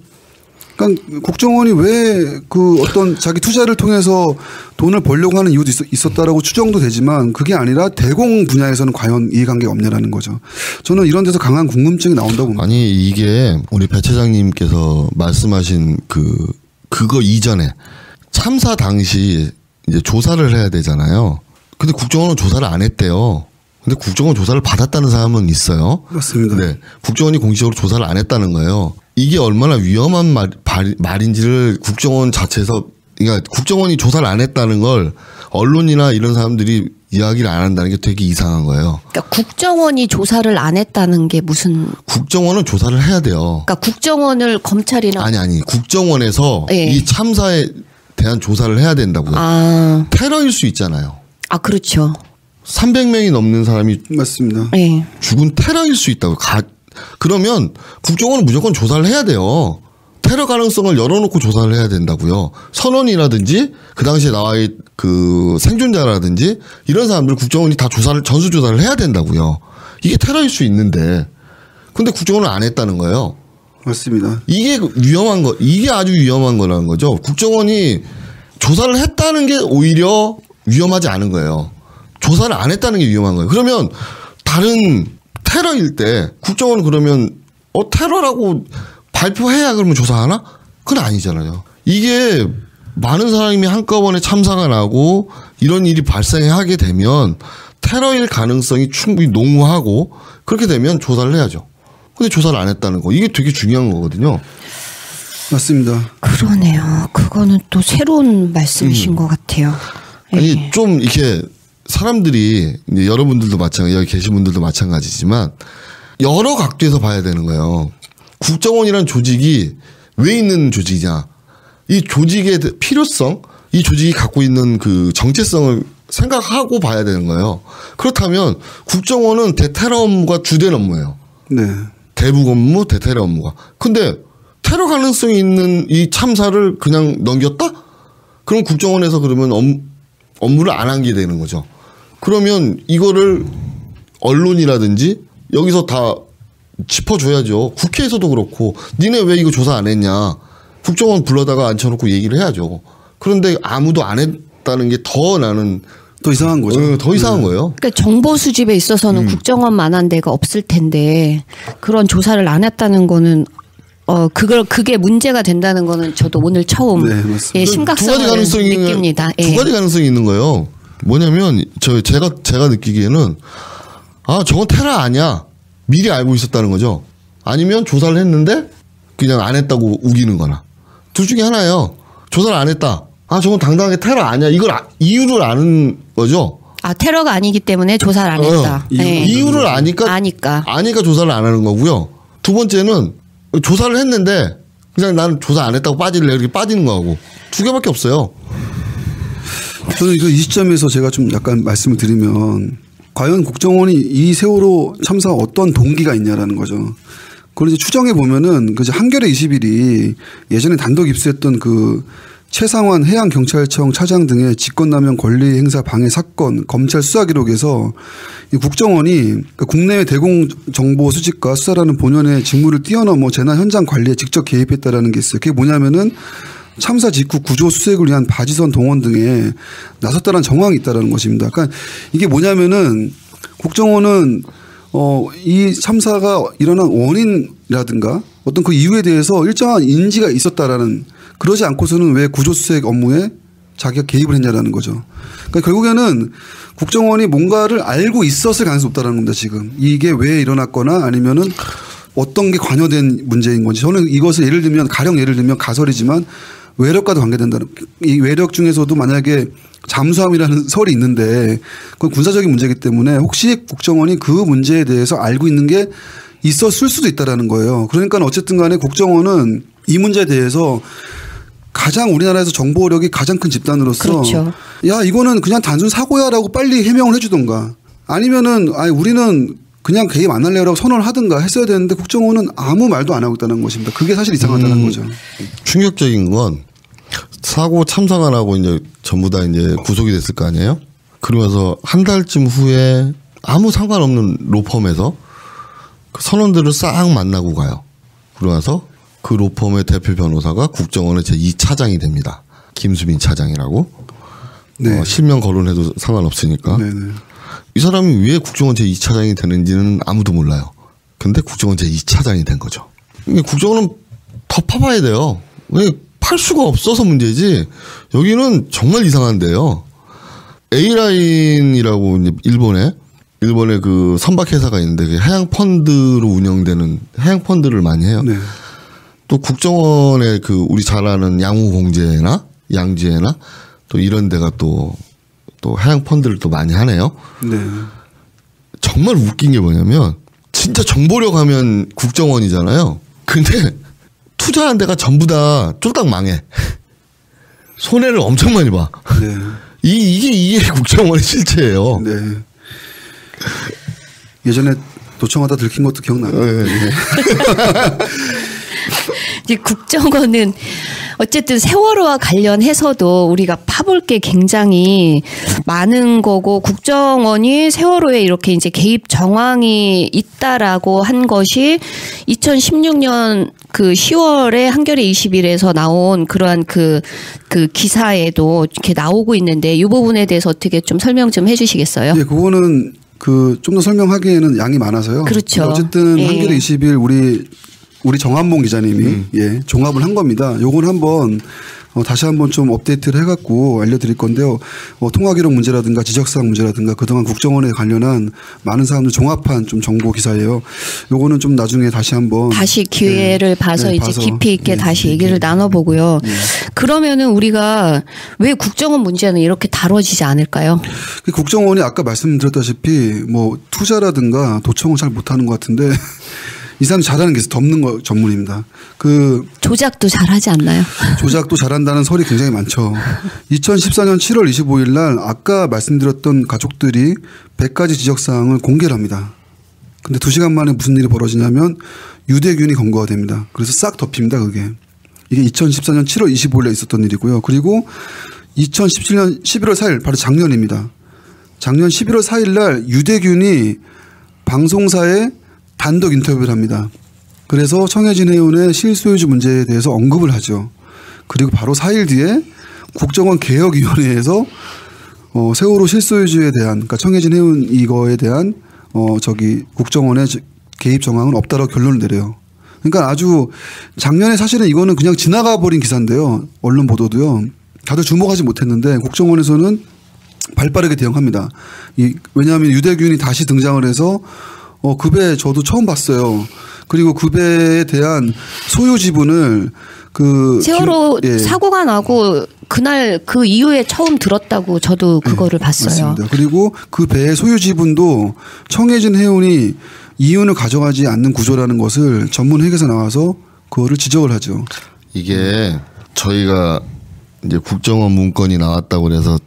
그러니까 국정원이 왜 그 어떤 자기 투자를 통해서 돈을 벌려고 하는 이유도 있었다라고 추정도 되지만 그게 아니라 대공 분야에서는 과연 이해관계가 없냐라는 거죠. 저는 이런 데서 강한 궁금증이 나온다고 봅니다. 아니 이게 우리 배 차장님께서 말씀하신 그거 이전에 참사 당시 이제 조사를 해야 되잖아요. 근데 국정원은 조사를 안 했대요. 근데 국정원 조사를 받았다는 사람은 있어요. 맞습니다. 네, 국정원이 공식적으로 조사를 안 했다는 거예요. 이게 얼마나 위험한 말인지를 국정원 자체에서 그러니까 국정원이 조사를 안 했다는 걸 언론이나 이런 사람들이 이야기를 안 한다는 게 되게 이상한 거예요. 그러니까 국정원이 조사를 안 했다는 게 무슨? 국정원은 조사를 해야 돼요. 그러니까 국정원을 검찰이나 아니 국정원에서 이 참사에 대한 조사를 해야 된다고요. 테러일 수 있잖아요. 그렇죠. 300명이 넘는 사람이 맞습니다. 죽은 테러일 수 있다고. 그러면 국정원은 무조건 조사를 해야 돼요. 테러 가능성을 열어놓고 조사를 해야 된다고요. 선원이라든지 그 당시에 나와 그 생존자라든지 이런 사람들 국정원이 다 전수 조사를 해야 된다고요. 이게 테러일 수 있는데 근데 국정원은 안 했다는 거예요. 맞습니다. 이게 위험한 거, 이게 아주 위험한 거라는 거죠. 국정원이 조사를 했다는 게 오히려 위험하지 않은 거예요. 조사를 안 했다는 게 위험한 거예요. 그러면 다른 테러일 때 국정원은 그러면 테러라고 발표해야 그러면 조사하나? 그건 아니잖아요. 이게 많은 사람이 한꺼번에 참사가 나고 이런 일이 발생하게 되면 테러일 가능성이 충분히 농후하고 그렇게 되면 조사를 해야죠. 근데 조사를 안 했다는 거 이게 되게 중요한 거거든요. 맞습니다. 그러네요. 그거는 또 새로운 말씀이신 것 같아요. 아니 좀 이렇게 사람들이 이제 여러분들도 마찬가지 여기 계신 분들도 마찬가지지만 여러 각도에서 봐야 되는 거예요. 국정원이라는 조직이 왜 있는 조직이냐. 이 조직의 필요성, 이 조직이 갖고 있는 그 정체성을 생각하고 봐야 되는 거예요. 그렇다면 국정원은 대테러 업무가 주된 업무예요. 네. 대북 업무, 대테러 업무가. 근데 테러 가능성이 있는 이 참사를 그냥 넘겼다? 그럼 국정원에서 그러면 업무를 안 한 게 되는 거죠. 그러면 이거를 언론이라든지 여기서 다 짚어줘야죠. 국회에서도 그렇고 니네 왜 이거 조사 안 했냐. 국정원 불러다가 앉혀놓고 얘기를 해야죠. 그런데 아무도 안 했다는 게 더 나는 더 이상한 거죠. 더 이상한 거예요. 그러니까 정보 수집에 있어서는 국정원만한 데가 없을 텐데 그런 조사를 안 했다는 거는 그게 문제가 된다는 거는 저도 오늘 처음 예, 심각성을 느낍니다. 두 가지 가능성이 있는 거예요. 뭐냐면 제가 느끼기에는 저건 테러 아니야. 미리 알고 있었다는 거죠. 아니면 조사를 했는데 그냥 안 했다고 우기는 거나. 둘 중에 하나예요. 조사를 안 했다. 저건 당당하게 테러 아니야. 이걸 이유를 아는 거죠. 테러가 아니기 때문에 조사를 안 했다. 이유를 아니까 조사를 안 하는 거고요. 두 번째는 조사를 했는데 그냥 나는 조사 안 했다고 빠질래 이렇게 빠지는 거하고 두 개밖에 없어요. 저는 이 시점에서 제가 좀 약간 말씀을 드리면 과연 국정원이 이 세월호 참사 어떤 동기가 있냐라는 거죠. 그걸 이제 추정해 보면은 그 한겨레 21이 예전에 단독 입수했던 그 최상환 해양경찰청 차장 등의 직권남용 권리행사 방해 사건 검찰 수사 기록에서 이 국정원이 국내외 대공 정보 수집과 수사라는 본연의 직무를 뛰어넘어 재난 현장 관리에 직접 개입했다라는 게 있어요. 그게 뭐냐면은 참사 직후 구조 수색을 위한 바지선 동원 등에 나섰다는 정황이 있다라는 것입니다. 그러니까 이게 뭐냐면은 국정원은 이 참사가 일어난 원인이라든가 어떤 그 이유에 대해서 일정한 인지가 있었다라는, 그러지 않고서는 왜 구조수색 업무에 자기가 개입을 했냐라는 거죠. 그러니까 결국에는 국정원이 뭔가를 알고 있었을 가능성이 없다라는 겁니다. 지금 이게 왜 일어났거나 아니면은 어떤 게 관여된 문제인 건지. 저는 이것을 가령 예를 들면 가설이지만 외력과도 관계된다는, 이 외력 중에서도 만약에 잠수함이라는 설이 있는데 그건 군사적인 문제이기 때문에 혹시 국정원이 그 문제에 대해서 알고 있는 게 있었을 수도 있다라는 거예요. 그러니까 어쨌든 간에 국정원은 이 문제에 대해서 가장 우리나라에서 정보력이 가장 큰 집단으로서 그렇죠. 야 이거는 그냥 단순 사고야라고 빨리 해명을 해주던가 아니면은 우리는 그냥 개입 안 할래요라고 선언을 하든가 했어야 되는데 국정원은 아무 말도 안 하고 있다는 것입니다. 그게 사실 이상하다는 거죠. 충격적인 건 사고 참사가 나고 이제 전부 다 이제 구속이 됐을 거 아니에요? 그러면서 한 달쯤 후에 아무 상관없는 로펌에서 그 선원들을 싹 만나고 가요. 그러면서 그 로펌의 대표 변호사가 국정원의 제2차장이 됩니다. 김수민 차장이라고. 네. 실명 거론해도 상관없으니까. 네네. 이 사람이 왜 국정원 제2차장이 되는지는 아무도 몰라요. 근데 국정원 제2차장이 된 거죠. 국정원은 더 파봐야 돼요. 왜 팔 수가 없어서 문제지. 여기는 정말 이상한데요. A라인이라고 이제 일본에 그 선박회사가 있는데 그 해양 펀드로 운영되는 해양 펀드를 많이 해요. 네. 또 국정원의 그 우리 잘 아는 양우공제나 양지해나 또 이런 데가 또 해양 펀드를 또 많이 하네요. 네. 정말 웃긴 게 뭐냐면 진짜 정보력 하면 국정원이잖아요. 근데 투자한 데가 전부 다 쫄딱 망해. 손해를 엄청 많이 봐. 네. 이게 국정원의 실체예요. 네. 예전에 도청하다 들킨 것도 기억나요. 네, 네. 이제 국정원은 어쨌든 세월호와 관련해서도 우리가 파볼 게 굉장히 많은 거고, 국정원이 세월호에 이렇게 이제 개입 정황이 있다라고 한 것이 2016년 그 10월에 한겨레 21에서 나온 그러한 그 기사에도 이렇게 나오고 있는데 이 부분에 대해서 어떻게 좀 설명 좀 해주시겠어요? 네, 그거는 좀 더 설명하기에는 양이 많아서요. 그렇죠. 어쨌든 한겨레 21 우리 정한봉 기자님이 종합을 한 겁니다. 요건 한번 다시 한번 좀 업데이트를 해갖고 알려드릴 건데요. 통화기록 문제라든가 지적사항 문제라든가 그동안 국정원에 관련한 많은 사람들 종합한 좀 정보 기사예요. 요거는 좀 나중에 다시 한번 기회를 봐서 이제 깊이 있게 다시 얘기를 나눠보고요. 그러면은 우리가 왜 국정원 문제는 이렇게 다뤄지지 않을까요? 국정원이 아까 말씀드렸다시피 뭐 투자라든가 도청을 잘 못하는 것 같은데 이 사람 잘하는 게 있어요. 덮는 거 전문입니다. 그 조작도 잘하지 않나요? 조작도 잘한다는 설이 굉장히 많죠. 2014년 7월 25일 날 아까 말씀드렸던 가족들이 100가지 지적사항을 공개를 합니다. 근데 2시간 만에 무슨 일이 벌어지냐면 유대균이 검거가 됩니다. 그래서 싹 덮입니다. 그게. 이게 2014년 7월 25일에 있었던 일이고요. 그리고 2017년 11월 4일 바로 작년입니다. 작년 11월 4일 날 유대균이 방송사에 단독 인터뷰를 합니다. 그래서 청해진 해운의 실소유주 문제에 대해서 언급을 하죠. 그리고 바로 4일 뒤에 국정원 개혁위원회에서 세월호 실소유주에 대한, 그러니까 청해진 해운 이거에 대한 국정원의 개입 정황은 없다라고 결론을 내려요. 그러니까 아주 작년에 사실은 이거는 그냥 지나가 버린 기사인데요. 언론 보도도요. 다들 주목하지 못했는데 국정원에서는 발빠르게 대응합니다. 왜냐하면 유대균이 다시 등장을 해서 그 배 저도 처음 봤어요. 그리고 그 배에 대한 소유 지분을 세월호 사고가 나고 그날 그 이후에 처음 들었다고 저도 그거를 봤어요. 맞습니다. 그리고 그 배의 소유 지분도 청해진 해운이 이윤을 가져가지 않는 구조라는 것을 전문 회계사 나와서 그거를 지적을 하죠. 이게 저희가 이제 국정원 문건이 나왔다고 그래서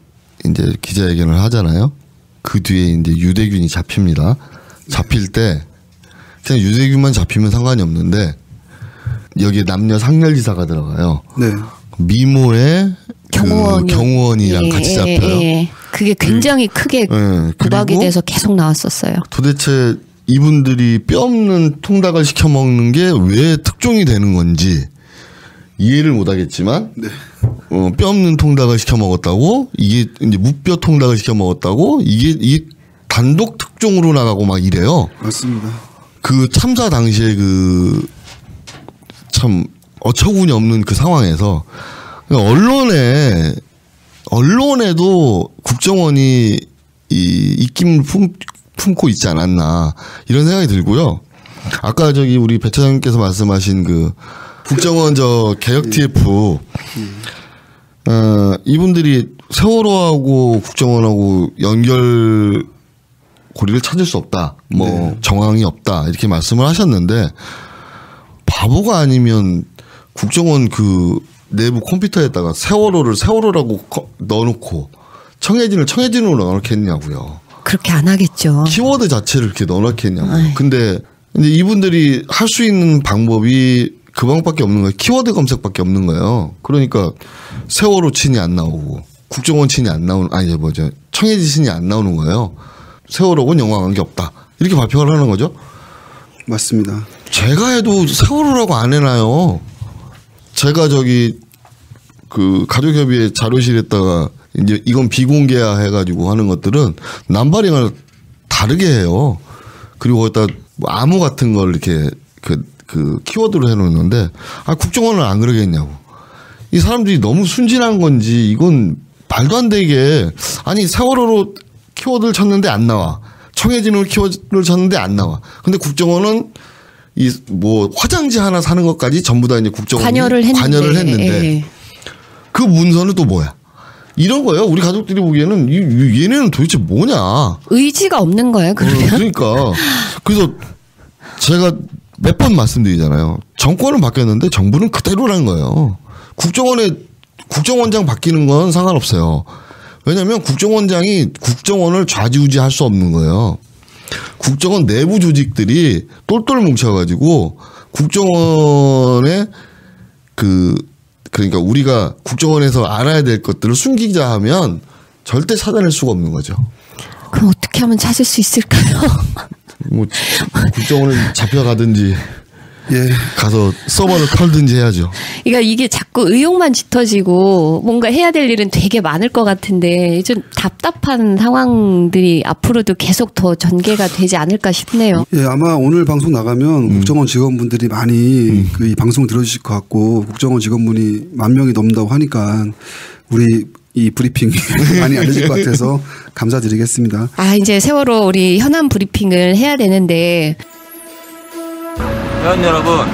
이제 기자회견을 하잖아요. 그 뒤에 이제 유대균이 잡힙니다. 잡힐 때 그냥 유대균만 잡히면 상관이 없는데 여기에 남녀 상렬지사가 들어가요. 네. 미모의 경호원이랑 같이 잡혀요. 그게 굉장히 크게 부각이 돼서 계속 나왔었어요. 도대체 이분들이 뼈 없는 통닭을 시켜 먹는 게 왜 특종이 되는 건지 이해를 못 하겠지만 뼈 없는 통닭을 시켜 먹었다고 이게 이제 무뼈 통닭을 시켜 먹었다고 이게 단독 특종으로 나가고 막 이래요. 맞습니다. 그 참사 당시에 참 어처구니 없는 그 상황에서 언론에도 국정원이 이 입김을 품고 있지 않았나 이런 생각이 들고요. 아까 우리 배 차장님께서 말씀하신 그 국정원 개혁 TF 이분들이 세월호하고 국정원하고 연결고리를 찾을 수 없다. 정황이 없다. 이렇게 말씀을 하셨는데 바보가 아니면 국정원 그 내부 컴퓨터에다가 세월호라고 넣어놓고 청해진을 청해진으로 넣어놓겠냐고요. 그렇게 안 하겠죠. 키워드 자체를 이렇게 넣어놓겠냐고요. 근데 이분들이 할 수 있는 방법이 그 방법밖에 없는 거예요. 키워드 검색밖에 없는 거예요. 그러니까 세월호 친이 안 나오고 국정원 친이 안 나오는 청해진 친이 안 나오는 거예요. 세월호는 연관 관계 없다. 이렇게 발표를 하는 거죠. 맞습니다. 제가 해도 세월호라고 안 해놔요. 제가 그 가족협의회 자료실에다가 이제 이건 비공개화 해가지고 하는 것들은 남발링을 다르게 해요. 그리고 거기다 암호 같은 걸 이렇게 그 키워드로 해놓는데 국정원은 안 그러겠냐고. 이 사람들이 너무 순진한 건지 이건 말도 안 되게 세월호로 키워드를 쳤는데 안 나와. 청해진으로 키워드를 쳤는데 안 나와. 근데 국정원은 화장지 하나 사는 것까지 전부 다 이제 국정원이 관여를 했는데 그 문서는 또 뭐야? 이런 거예요. 우리 가족들이 보기에는 얘네는 도대체 뭐냐? 의지가 없는 거예요. 그러면. 그러니까 그래서 제가 몇 번 말씀드리잖아요. 정권은 바뀌었는데 정부는 그대로라는 거예요. 국정원장 바뀌는 건 상관없어요. 왜냐하면 국정원장이 국정원을 좌지우지할 수 없는 거예요. 국정원 내부 조직들이 똘똘 뭉쳐가지고 국정원의 그러니까 우리가 국정원에서 알아야 될 것들을 숨기자 하면 절대 찾아낼 수가 없는 거죠. 그럼 어떻게 하면 찾을 수 있을까요? 국정원을 잡혀가든지 가서 서버를 털든지 해야죠. 그러니까 이게 자꾸 의혹만 짙어지고 뭔가 해야 될 일은 되게 많을 것 같은데 좀 답답한 상황들이 앞으로도 계속 더 전개가 되지 않을까 싶네요. 아마 오늘 방송 나가면 국정원 직원분들이 많이 이 방송을 들어주실 것 같고 국정원 직원분이 10,000명이 넘는다고 하니까 우리 이 브리핑이 많이 알려질 것 같아서 감사드리겠습니다. 이제 세월호 우리 현안 브리핑을 해야 되는데 회원 여러분,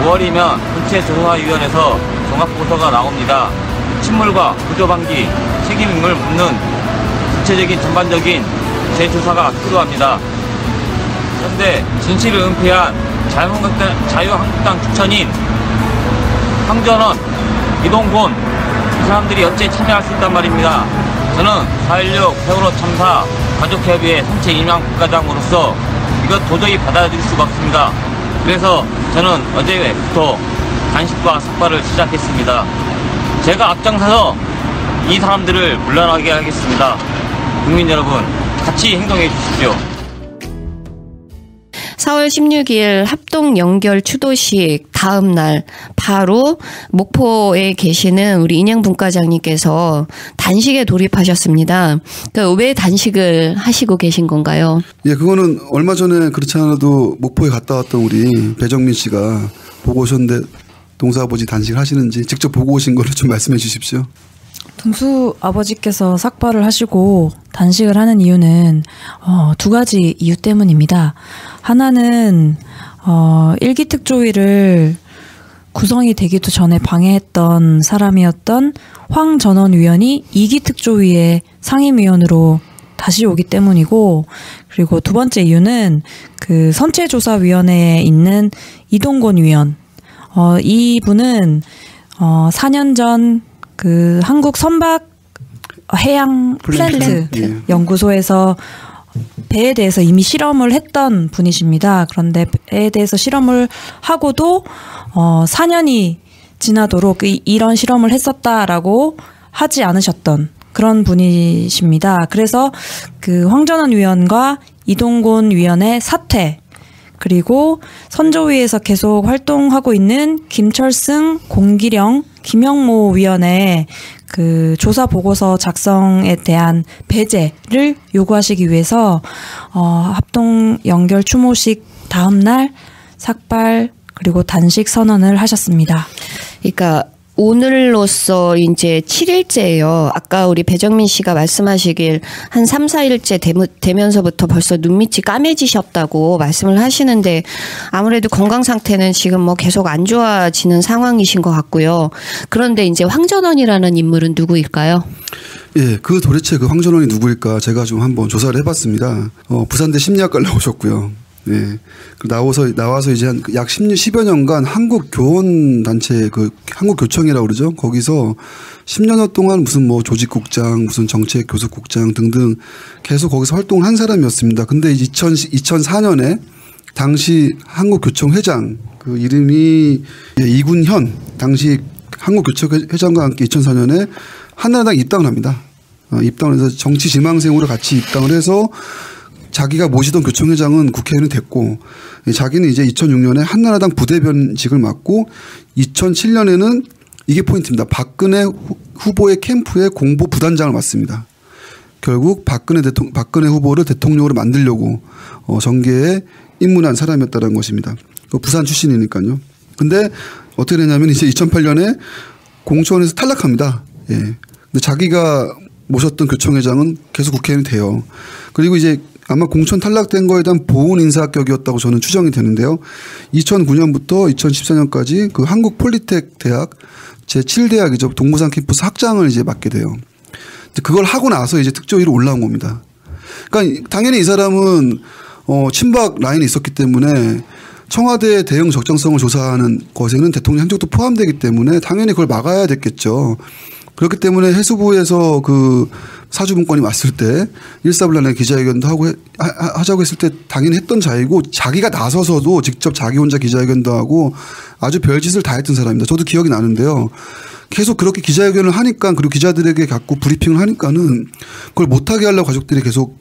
5월이면 국제조사위원회에서 종합보고서가 나옵니다. 침몰과 구조방기, 책임을 묻는 구체적인 전반적인 재조사가 필요합니다. 그런데 진실을 은폐한 자유한국당 추천인 황전원, 이동곤 이 사람들이 어째 참여할 수 있단 말입니다. 저는 4.16 세월호 참사 가족협의회 선체 임명 국가장으로서 이것 도저히 받아들일 수가 없습니다. 그래서 저는 어제부터 단식과 삭발을 시작했습니다. 제가 앞장서서 이 사람들을 물러나게 하겠습니다. 국민 여러분, 같이 행동해 주십시오. 4월 16일 합동 연결 추도식 다음 날 바로 목포에 계시는 우리 인양 분과장님께서 단식에 돌입하셨습니다. 그러니까 왜 단식을 하시고 계신 건가요? 예, 그거는 얼마 전에 그렇지 않아도 목포에 갔다 왔던 우리 배정민 씨가 보고 오셨는데 동수 아버지 단식을 하시는지 직접 보고 오신 거를 좀 말씀해 주십시오. 동수 아버지께서 삭발을 하시고 단식을 하는 이유는 두 가지 이유 때문입니다. 하나는 일기특조위를 구성이 되기도 전에 방해했던 사람이었던 황전원 위원이 2기 특조위의 상임위원으로 다시 오기 때문이고, 그리고 두 번째 이유는 그 선체조사위원회에 있는 이동곤 위원, 이분은 4년 전 그 한국 선박 해양 플랜트 연구소에서 배에 대해서 이미 실험을 했던 분이십니다. 그런데 배에 대해서 실험을 하고도 4년이 지나도록 이런 실험을 했었다라고 하지 않으셨던 그런 분이십니다. 그래서 그 황전원 위원과 이동곤 위원의 사퇴, 그리고 선조위에서 계속 활동하고 있는 김철승, 공기령, 김영모 위원의 그 조사 보고서 작성에 대한 배제를 요구하시기 위해서 합동 연결 추모식 다음 날 삭발 그리고 단식 선언을 하셨습니다. 그러니까 오늘로써 이제 7일째예요. 아까 우리 배정민 씨가 말씀하시길 한 3, 4일째 되면서부터 벌써 눈밑이 까매지셨다고 말씀을 하시는데, 아무래도 건강 상태는 지금 뭐 계속 안 좋아지는 상황이신 것 같고요. 그런데 이제 황전원이라는 인물은 누구일까요? 예, 그 도대체 그 황전원이 누구일까 제가 좀 한번 조사를 해봤습니다. 부산대 심리학과를 나오셨고요. 예. 나와서 이제 한 약 10여 년간 한국 교원 단체 그 한국교청이라고 그러죠. 거기서 10년여 동안 무슨 뭐 조직국장, 무슨 정책교섭국장 등등 계속 거기서 활동을 한 사람이었습니다. 근데 2004년에 당시 한국교청 회장 그 이름이 이군현, 당시 한국교청 회장과 함께 2004년에 한나라당 입당을 합니다. 입당을 해서 정치지망생으로 같이 입당을 해서 자기가 모시던 교청회장은 국회의원이 됐고, 자기는 이제 2006년에 한나라당 부대변직을 맡고 2007년에는 이게 포인트입니다. 박근혜 후보의 캠프의 공보 부단장을 맡습니다. 결국 박근혜 후보를 대통령으로 만들려고 정계에 입문한 사람이었다는 것입니다. 부산 출신이니까요. 근데 어떻게 되냐면 이제 2008년에 공천에서 탈락합니다. 예. 근데 자기가 모셨던 교청회장은 계속 국회의원이 돼요. 그리고 이제 아마 공천 탈락된 거에 대한 보훈 인사격이었다고 저는 추정이 되는데요. 2009년부터 2014년까지 그 한국 폴리텍 대학 제7대학이죠. 동부산 캠퍼스 학장을 이제 맡게 돼요. 그걸 하고 나서 이제 특조위로 올라온 겁니다. 그러니까 당연히 이 사람은 친박 라인이 있었기 때문에 청와대 대응 적정성을 조사하는 것에는 대통령 행적도 포함되기 때문에 당연히 그걸 막아야 됐겠죠. 그렇기 때문에 해수부에서 그 사주문건이 왔을 때 일사불란하게 기자회견도 하자고 했을 때 당연히 했던 자이고, 자기가 나서서도 직접 자기 혼자 기자회견도 하고 아주 별짓을 다 했던 사람입니다. 저도 기억이 나는데요. 계속 그렇게 기자회견을 하니까, 그리고 기자들에게 갖고 브리핑을 하니까는 그걸 못하게 하려고 가족들이 계속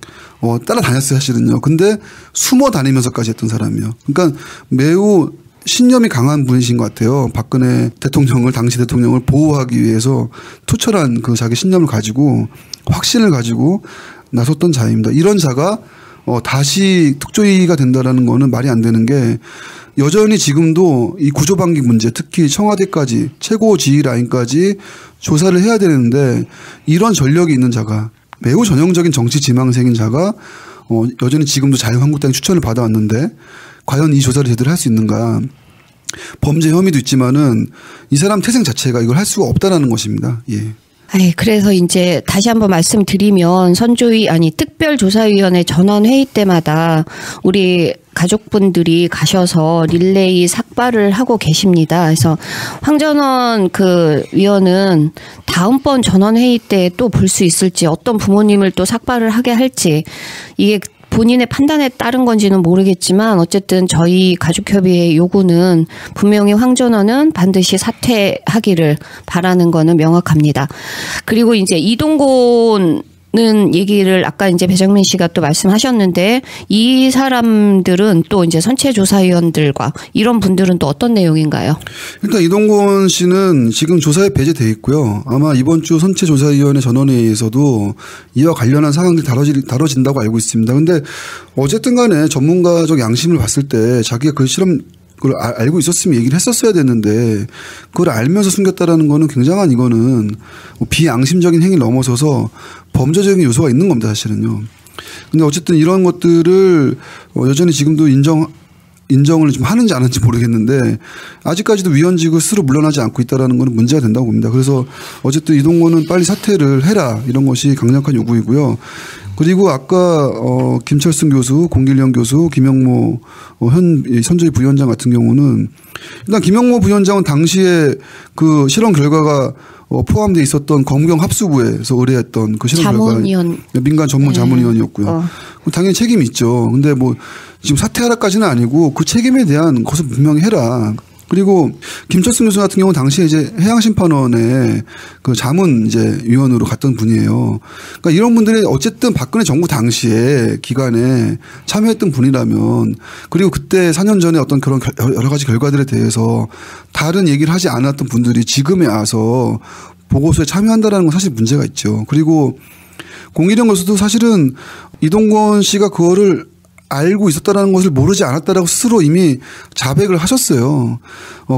따라다녔어요, 사실은요. 근데 숨어 다니면서까지 했던 사람이에요. 그러니까 매우 신념이 강한 분이신 것 같아요. 박근혜 대통령을, 당시 대통령을 보호하기 위해서 투철한 그 자기 신념을 가지고 확신을 가지고 나섰던 자입니다. 이런 자가 다시 특조위가 된다라는 거는 말이 안 되는 게, 여전히 지금도 이 구조방기 문제, 특히 청와대까지 최고 지휘 라인까지 조사를 해야 되는데, 이런 전력이 있는 자가, 매우 전형적인 정치 지망생인 자가 여전히 지금도 자유한국당의 추천을 받아왔는데 과연 이 조사를 제대로 할 수 있는가. 범죄 혐의도 있지만은 이 사람 태생 자체가 이걸 할 수가 없다라는 것입니다. 예. 그래서 이제 다시 한번 말씀드리면 특별조사위원회 전원회의 때마다 우리 가족분들이 가셔서 릴레이 삭발을 하고 계십니다. 그래서 황전원 그 위원은 다음번 전원회의 때 또 볼 수 있을지, 어떤 부모님을 또 삭발을 하게 할지, 이게 본인의 판단에 따른 건지는 모르겠지만 어쨌든 저희 가족협의회 요구는 분명히 황전원은 반드시 사퇴하기를 바라는 거는 명확합니다. 그리고 이제 이동곤 얘기를 아까 이제 배정민 씨가 또 말씀하셨는데, 이 사람들은 또 이제 선체조사위원들과 이런 분들은 또 어떤 내용인가요? 일단 이동곤 씨는 지금 조사에 배제돼 있고요. 아마 이번 주 선체조사위원회 전원회의에서도 이와 관련한 사항들이 다뤄진다고 알고 있습니다. 근데 어쨌든 간에 전문가적 양심을 봤을 때 자기가 그 실험 그걸 알고 있었으면 얘기를 했었어야 됐는데, 그걸 알면서 숨겼다라는 거는 굉장한, 이거는 비양심적인 행위를 넘어서서 범죄적인 요소가 있는 겁니다, 사실은요. 근데 어쨌든 이런 것들을 여전히 지금도 인정을 좀 하는지 안 하는지 모르겠는데, 아직까지도 위원직을 스스로 물러나지 않고 있다라는 거는 문제가 된다고 봅니다. 그래서 어쨌든 이동건은 빨리 사퇴를 해라, 이런 것이 강력한 요구이고요. 그리고 아까 김철승 교수, 공길영 교수, 김영모 현 선조위 부위원장 같은 경우는, 일단 김영모 부위원장은 당시에 그 실험 결과가 포함되어 있었던 검경 합수부에서 의뢰했던 그 실험 결과 민간 전문 자문위원이었고요. 당연히 책임이 있죠. 근데 뭐 지금 사퇴하라까지는 아니고 그 책임에 대한 것을 분명히 해라. 그리고 김철승 교수 같은 경우는 당시에 이제 해양심판원의 그 자문 이제 위원으로 갔던 분이에요. 그러니까 이런 분들이 어쨌든 박근혜 정부 당시에 기간에 참여했던 분이라면, 그리고 그때 4년 전에 어떤 그런 여러 가지 결과들에 대해서 다른 얘기를 하지 않았던 분들이 지금에 와서 보고서에 참여한다라는 건 사실 문제가 있죠. 그리고 공일영 교수도 사실은 이동건 씨가 그거를 알고 있었다라는 것을 모르지 않았다라고 스스로 이미 자백을 하셨어요.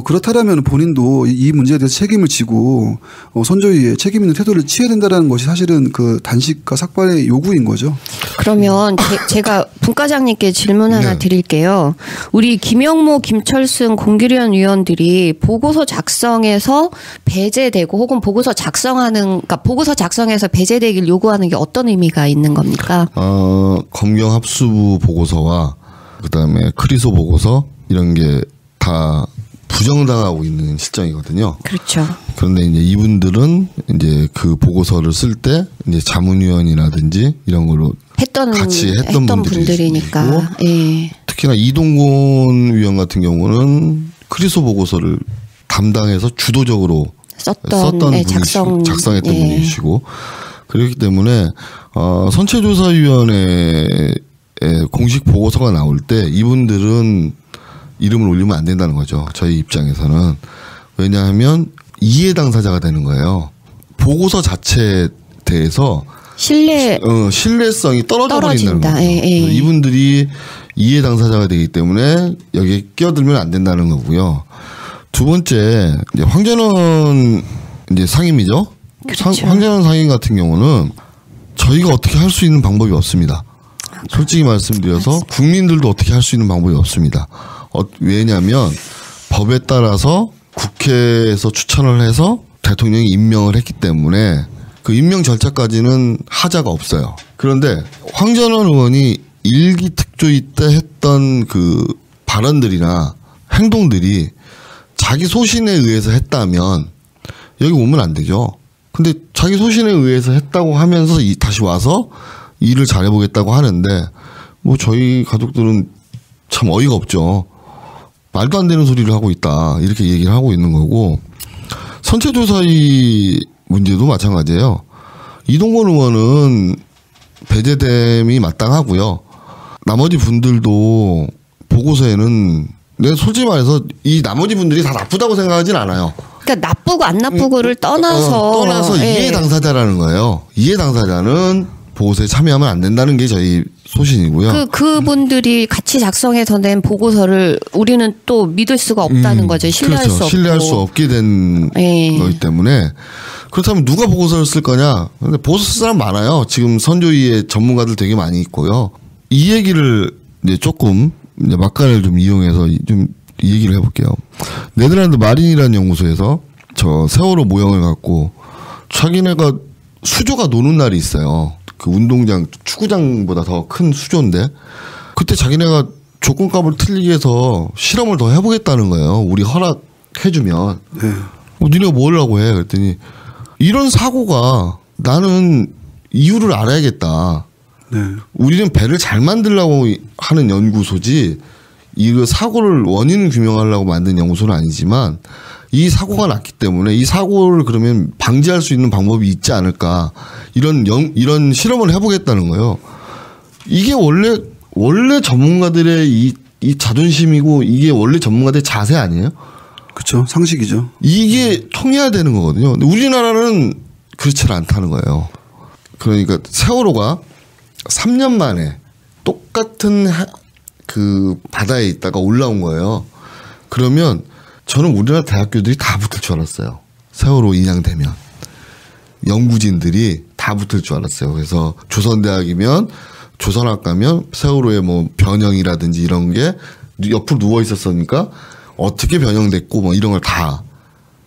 그렇다면 본인도 이 문제에 대해서 책임을 지고 선조위에 책임 있는 태도를 취해야 된다라는 것이 사실은 그 단식과 삭발의 요구인 거죠. 그러면 제가 분과장님께 질문 하나 드릴게요. 우리 김영모, 김철승, 공길현 위원들이 보고서 작성에서 배제되고, 혹은 보고서 작성해서 배제되길 요구하는 게 어떤 의미가 있는 겁니까? 검경 합수부 보고서와 그다음에 크리소 보고서, 이런 게 다 부정당하고 있는 실정이거든요. 그렇죠. 그런데 이제 이분들은 이제 그 보고서를 쓸 때 이제 자문위원이라든지 이런 걸로 같이 했던 분들이니까. 예. 특히나 이동곤 위원 같은 경우는 크리소 보고서를 담당해서 주도적으로 썼던 분이 작성했던 분이시고, 그렇기 때문에 선체조사위원회에 공식 보고서가 나올 때 이분들은 이름을 올리면 안 된다는 거죠. 저희 입장에서는. 왜냐하면 이해 당사자가 되는 거예요. 보고서 자체에 대해서 신뢰성이 떨어진다는 거죠. 이분들이 이해 당사자가 되기 때문에 여기에 끼어들면 안 된다는 거고요. 두 번째, 이제 황전원 이제 상임이죠. 그렇죠. 황전원 상임 같은 경우는 저희가 어떻게 할 수 있는 방법이 없습니다. 솔직히 말씀드려서 국민들도 어떻게 할 수 있는 방법이 없습니다. 왜냐하면 법에 따라서 국회에서 추천을 해서 대통령이 임명을 했기 때문에 그 임명 절차까지는 하자가 없어요. 그런데 황전원 의원이 일기특조위 때 했던 그 발언들이나 행동들이 자기 소신에 의해서 했다면 여기 오면 안 되죠. 근데 자기 소신에 의해서 했다고 하면서 다시 와서 일을 잘해보겠다고 하는데, 뭐 저희 가족들은 참 어이가 없죠. 말도 안 되는 소리를 하고 있다, 이렇게 얘기를 하고 있는 거고, 선체조사위 문제도 마찬가지예요. 이동건 의원은 배제됨이 마땅하고요. 나머지 분들도 보고서에는, 내가 솔직히 말해서 이 나머지 분들이 다 나쁘다고 생각하진 않아요. 그러니까 나쁘고 안 나쁘고를 떠나서 이해 당사자라는 거예요. 이해 당사자는 보고서에 참여하면 안 된다는 게 저희 소신이고요. 그분들이 같이 작성해서 낸 보고서를 우리는 또 믿을 수가 없다는 거죠. 신뢰할 수 없고. 신뢰할 수 없게 된 거기 때문에. 그렇다면 누가 보고서를 쓸 거냐? 근데 보고서 쓸 사람 많아요. 지금 선조위에 전문가들 되게 많이 있고요. 이 얘기를 이제 조금 이제 막간을 좀 이용해서 좀 이 얘기를 해볼게요. 네덜란드 마린이라는 연구소에서 저 세월호 모형을 갖고 자기네가 수조가 노는 날이 있어요. 그 운동장, 축구장보다 더 큰 수조인데 그때 자기네가 조건값을 틀리게 해서 실험을 더 해보겠다는 거예요. 우리 허락해주면. 네. 니네가 뭘 하고 해? 그랬더니 이런 사고가 나는 이유를 알아야겠다. 네. 우리는 배를 잘 만들려고 하는 연구소지 이 사고를 원인을 규명하려고 만든 연구소는 아니지만 이 사고가 났기 때문에 이 사고를 그러면 방지할 수 있는 방법이 있지 않을까 이런 실험을 해보겠다는 거예요. 이게 원래 전문가들의 이 자존심이고 이게 원래 전문가들의 자세 아니에요? 그렇죠. 상식이죠. 이게 통해야 되는 거거든요. 근데 우리나라는 그렇지 않다는 거예요. 그러니까 세월호가 3년 만에 똑같은 그 바다에 있다가 올라온 거예요. 그러면 저는 우리나라 대학교들이 다 붙을 줄 알았어요. 세월호 인양되면. 연구진들이 다 붙을 줄 알았어요. 그래서 조선대학이면 조선학 가면 세월호의 뭐 변형이라든지 이런 게 옆으로 누워 있었으니까 어떻게 변형됐고 뭐 이런 걸 다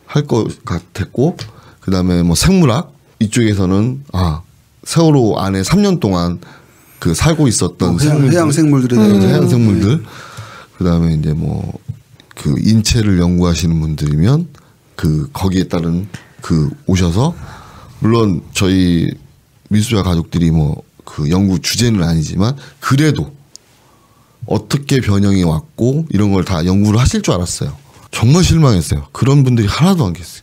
할 것 같았고 그다음에 뭐 생물학 이쪽에서는 세월호 안에 3년 동안 그 살고 있었던 해양 생물들에 대해서 해양 생물들 그다음에 이제 뭐 그 인체를 연구하시는 분들이면 그 거기에 따른 그 오셔서 물론 저희 미수자 가족들이 뭐 그 연구 주제는 아니지만 그래도 어떻게 변형이 왔고 이런 걸 다 연구를 하실 줄 알았어요. 정말 실망했어요. 그런 분들이 하나도 안 계세요.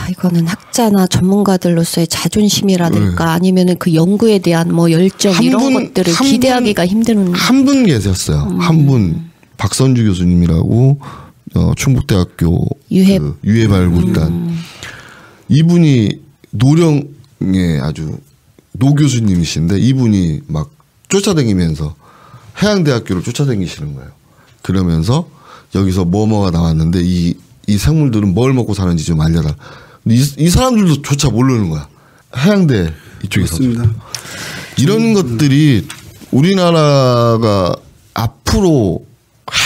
이거는 학자나 전문가들로서의 자존심이라든가 아니면은 그 연구에 대한 뭐 열정 이런 것들을 기대하기가 힘든. 한 분 계셨어요. 한 분 박선주 교수님이라고 충북대학교 유해발굴단 이분이 노령의 아주 노 교수님이신데 이분이 막 쫓아다니면서 해양대학교를 쫓아다니시는 거예요. 그러면서 여기서 뭐가 나왔는데 이 생물들은 뭘 먹고 사는지 좀 알려달라. 이 사람들도 조차 모르는 거야. 해양대 이쪽에서. 이런 것들이 우리나라가 앞으로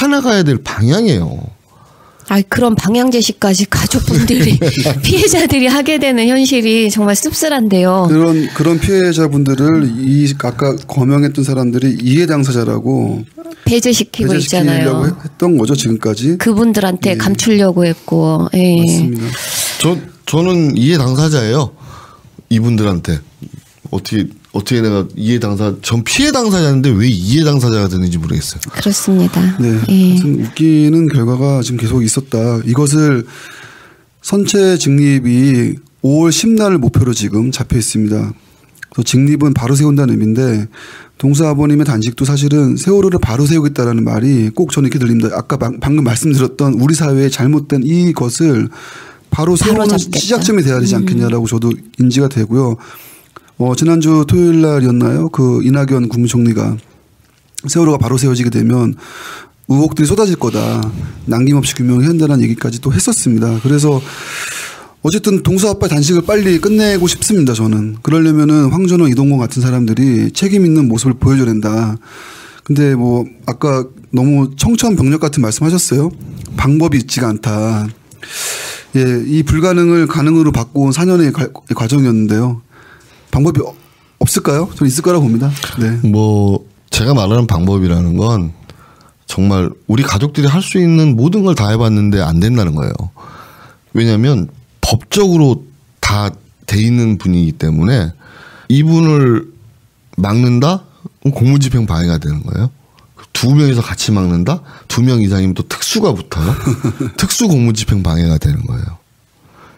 해나가야 될 방향이에요. 그런 방향 제시까지 가족분들이 피해자들이 하게 되는 현실이 정말 씁쓸한데요. 그런 피해자분들을 아까 거명했던 사람들이 이해 당사자라고 배제시키고 있잖아요. 했던 거죠 지금까지. 그분들한테 감추려고 했고. 예. 맞습니다. 저는 이해 당사자예요. 이분들한테 어떻게 내가 전 피해 당사자인데 왜 이해 당사자가 되는지 모르겠어요. 그렇습니다. 네. 하여튼 웃기는 결과가 지금 계속 있었다. 이것을 선체 직립이 5월 10날을 목표로 지금 잡혀 있습니다. 그래서 직립은 바로 세운다는 의미인데 동수 아버님의 단식도 사실은 세월호를 바로 세우겠다라는 말이 꼭 저는 이렇게 들립니다. 아까 방금 말씀드렸던 우리 사회의 잘못된 이것을 바로 세우는 시작점이 돼야 되지 않겠냐라고 저도 인지가 되고요. 지난주 토요일 날이었나요? 그 이낙연 국무총리가 세월호가 바로 세워지게 되면 의혹들이 쏟아질 거다. 남김없이 규명해야 한다는 얘기까지 또 했었습니다. 그래서 어쨌든 동수 아빠의 단식을 빨리 끝내고 싶습니다. 저는. 그러려면은 황전호, 이동건 같은 사람들이 책임 있는 모습을 보여줘야 된다. 근데 뭐 아까 너무 청천벽력 같은 말씀하셨어요. 방법이 있지가 않다. 예, 이 불가능을 가능으로 바꿔온 4년의 과정이었는데요. 방법이 없을까요? 저는 있을 거라고 봅니다. 네. 뭐 제가 말하는 방법이라는 건 정말 우리 가족들이 할 수 있는 모든 걸 다 해봤는데 안 된다는 거예요. 왜냐하면 법적으로 다 돼 있는 분이기 때문에 이분을 막는다? 그럼 공무집행 방해가 되는 거예요. 2명이서 같이 막는다? 2명 이상이면 또 특수가 붙어요. 특수 공무집행 방해가 되는 거예요.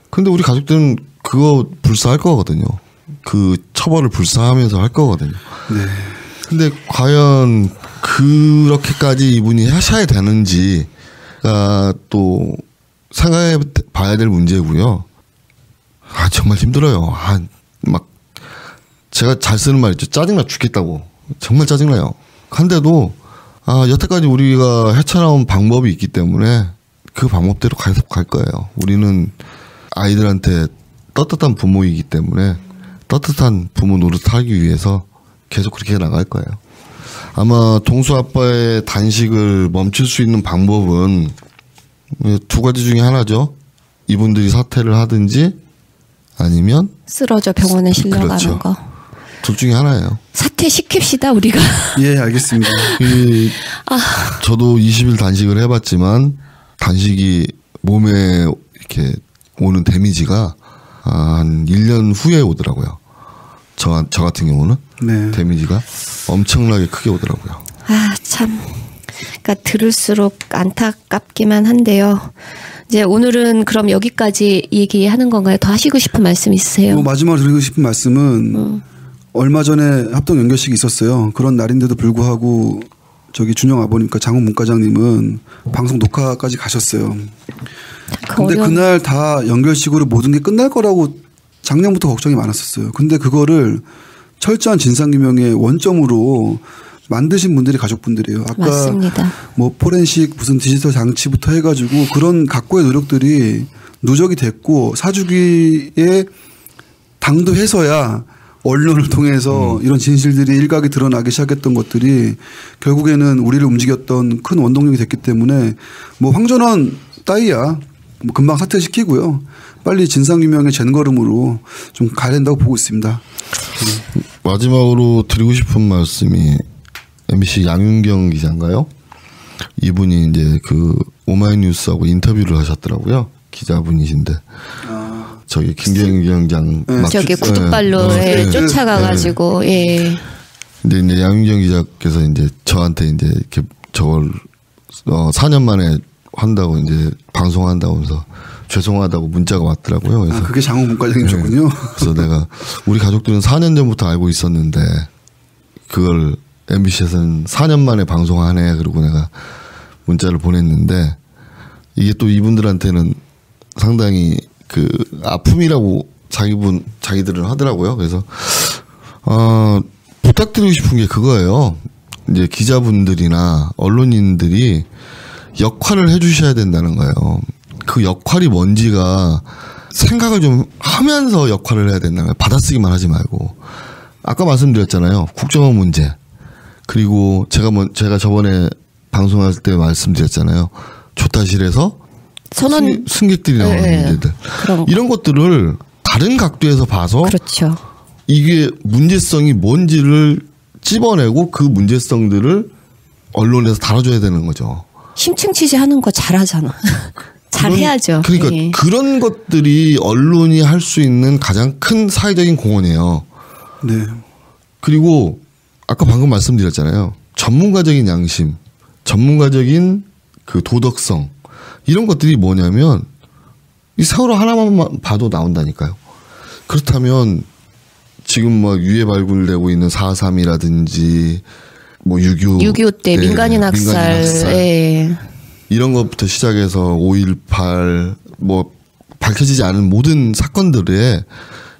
근데 우리 가족들은 그거 불사할 거거든요. 그 처벌을 불사하면서 할 거거든요. 네. 근데 과연 그렇게까지 이분이 하셔야 되는지가 또 생각해 봐야 될 문제고요. 정말 힘들어요. 막 제가 잘 쓰는 말 있죠. 짜증나 죽겠다고. 정말 짜증나요. 한데도 여태까지 우리가 헤쳐나온 방법이 있기 때문에 그 방법대로 계속 갈 거예요. 우리는 아이들한테 떳떳한 부모이기 때문에 따뜻한 부모 노릇하기 위해서 계속 그렇게 나갈 거예요. 아마 동수 아빠의 단식을 멈출 수 있는 방법은 2가지 중에 하나죠. 이분들이 사퇴를 하든지 아니면 쓰러져 병원에 실려가는 그렇죠. 거. 둘 중에 하나예요. 사퇴시킵시다 우리가. 예, 알겠습니다. 저도 20일 단식을 해봤지만 단식이 몸에 이렇게 오는 데미지가 한 1년 후에 오더라고요. 저 같은 경우는 네. 데미지가 엄청나게 크게 오더라고요. 참. 그러니까 들을수록 안타깝기만 한데요. 이제 오늘은 그럼 여기까지 얘기하는 건가요? 더 하시고 싶은 말씀 있으세요? 마지막으로 드리고 싶은 말씀은 얼마 전에 합동 연결식이 있었어요. 그런 날인데도 불구하고 저기 준영 아버님과 장훈 문과장님은 방송 녹화까지 가셨어요. 근데 그날 다 연결식으로 모든 게 끝날 거라고 작년부터 걱정이 많았었어요. 근데 그거를 철저한 진상규명의 원점으로 만드신 분들이 가족분들이에요. 아까 맞습니다. 뭐 포렌식 무슨 디지털 장치부터 해가지고 그런 각고의 노력들이 누적이 됐고 사주기에 당도해서야 언론을 통해서 이런 진실들이 일각이 드러나기 시작했던 것들이 결국에는 우리를 움직였던 큰 원동력이 됐기 때문에 뭐 황전원 따위야 뭐 금방 사퇴시키고요. 빨리 진상규명의 젠걸음으로 좀 가야 된다고 보고 있습니다. 마지막으로 드리고 싶은 말씀이 MBC 양윤경 기자인가요? 이분이 이제 그 오마이뉴스하고 인터뷰를 하셨더라고요. 기자분이신데. 저기 김경희 위원장 저기 구두발로에 쫓아가가지고 예. 근데 이제 양윤경 기자께서 이제 저한테 이제 이렇게 저걸 4년 만에 한다고 이제 방송한다고 해서 죄송하다고 문자가 왔더라고요. 그래서 그게 장훈 문과장님이셨군요. 그래서 내가 우리 가족들은 4년 전부터 알고 있었는데 그걸 MBC에서는 4년 만에 방송하네. 그러고 내가 문자를 보냈는데 이게 또 이분들한테는 상당히 그 아픔이라고 자기들은 하더라고요. 그래서 부탁드리고 싶은 게 그거예요. 이제 기자분들이나 언론인들이 역할을 해주셔야 된다는 거예요. 그 역할이 뭔지가 생각을 좀 하면서 역할을 해야 된다는 거예요. 받아쓰기만 하지 말고. 아까 말씀드렸잖아요. 국정원 문제. 그리고 제가 저번에 방송할 때 말씀드렸잖아요. 조타실에서 승객들이 나오는 문제들. 이런 것들을 다른 각도에서 봐서 그렇죠. 이게 문제성이 뭔지를 찝어내고 그 문제성들을 언론에서 다뤄줘야 되는 거죠. 심층 취재하는 거 잘하잖아. 잘해야죠. 그러니까 예. 그런 것들이 언론이 할 수 있는 가장 큰 사회적인 공헌이에요. 네. 그리고 아까 방금 말씀드렸잖아요. 전문가적인 양심, 전문가적인 그 도덕성 이런 것들이 뭐냐면 이 세월호 하나만 봐도 나온다니까요. 그렇다면 지금 뭐 유해 발굴되고 있는 4.3이라든지 뭐 6.25 때 민간인 학살 예. 이런 것부터 시작해서 5.18 뭐 밝혀지지 않은 모든 사건들에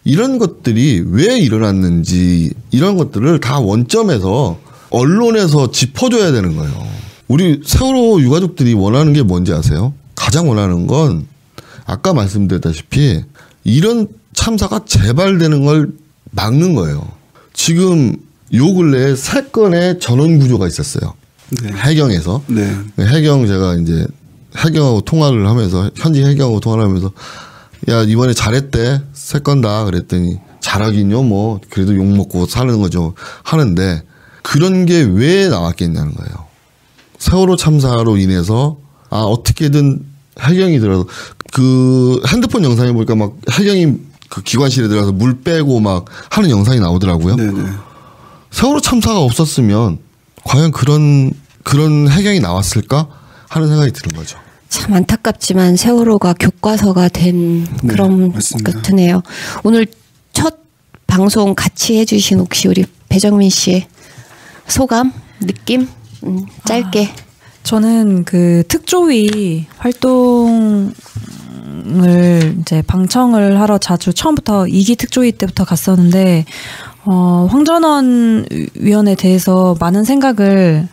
이런 것들이 왜 일어났는지 이런 것들을 다 원점에서 언론에서 짚어줘야 되는 거예요. 우리 세월호 유가족들이 원하는 게 뭔지 아세요? 가장 원하는 건 아까 말씀드렸다시피 이런 참사가 재발되는 걸 막는 거예요. 지금 요 근래에 3건의 전원 구조가 있었어요. 네. 해경에서. 네. 해경 제가 이제 해경하고 통화를 하면서 현지 해경하고 통화를 하면서 야 이번에 잘했대 3건 다 그랬더니 잘하긴요 뭐 그래도 욕 먹고 사는 거죠 하는데 그런 게 왜 나왔겠냐는 거예요. 세월호 참사로 인해서 어떻게든 해경이 들어서 그 핸드폰 영상에 보니까 막 해경이 그 기관실에 들어가서 물 빼고 막 하는 영상이 나오더라고요. 네네. 세월호 참사가 없었으면 과연 그런 해경이 나왔을까 하는 생각이 드는 거죠. 참 안타깝지만 세월호가 교과서가 된 그런 것 같으네요. 오늘 첫 방송 같이 해주신 혹시 우리 배정민 씨의 소감, 느낌 짧게. 저는 그 특조위 활동을 이제 방청을 하러 자주 처음부터 2기 특조위 때부터 갔었는데 황전원 위원에 대해서 많은 생각을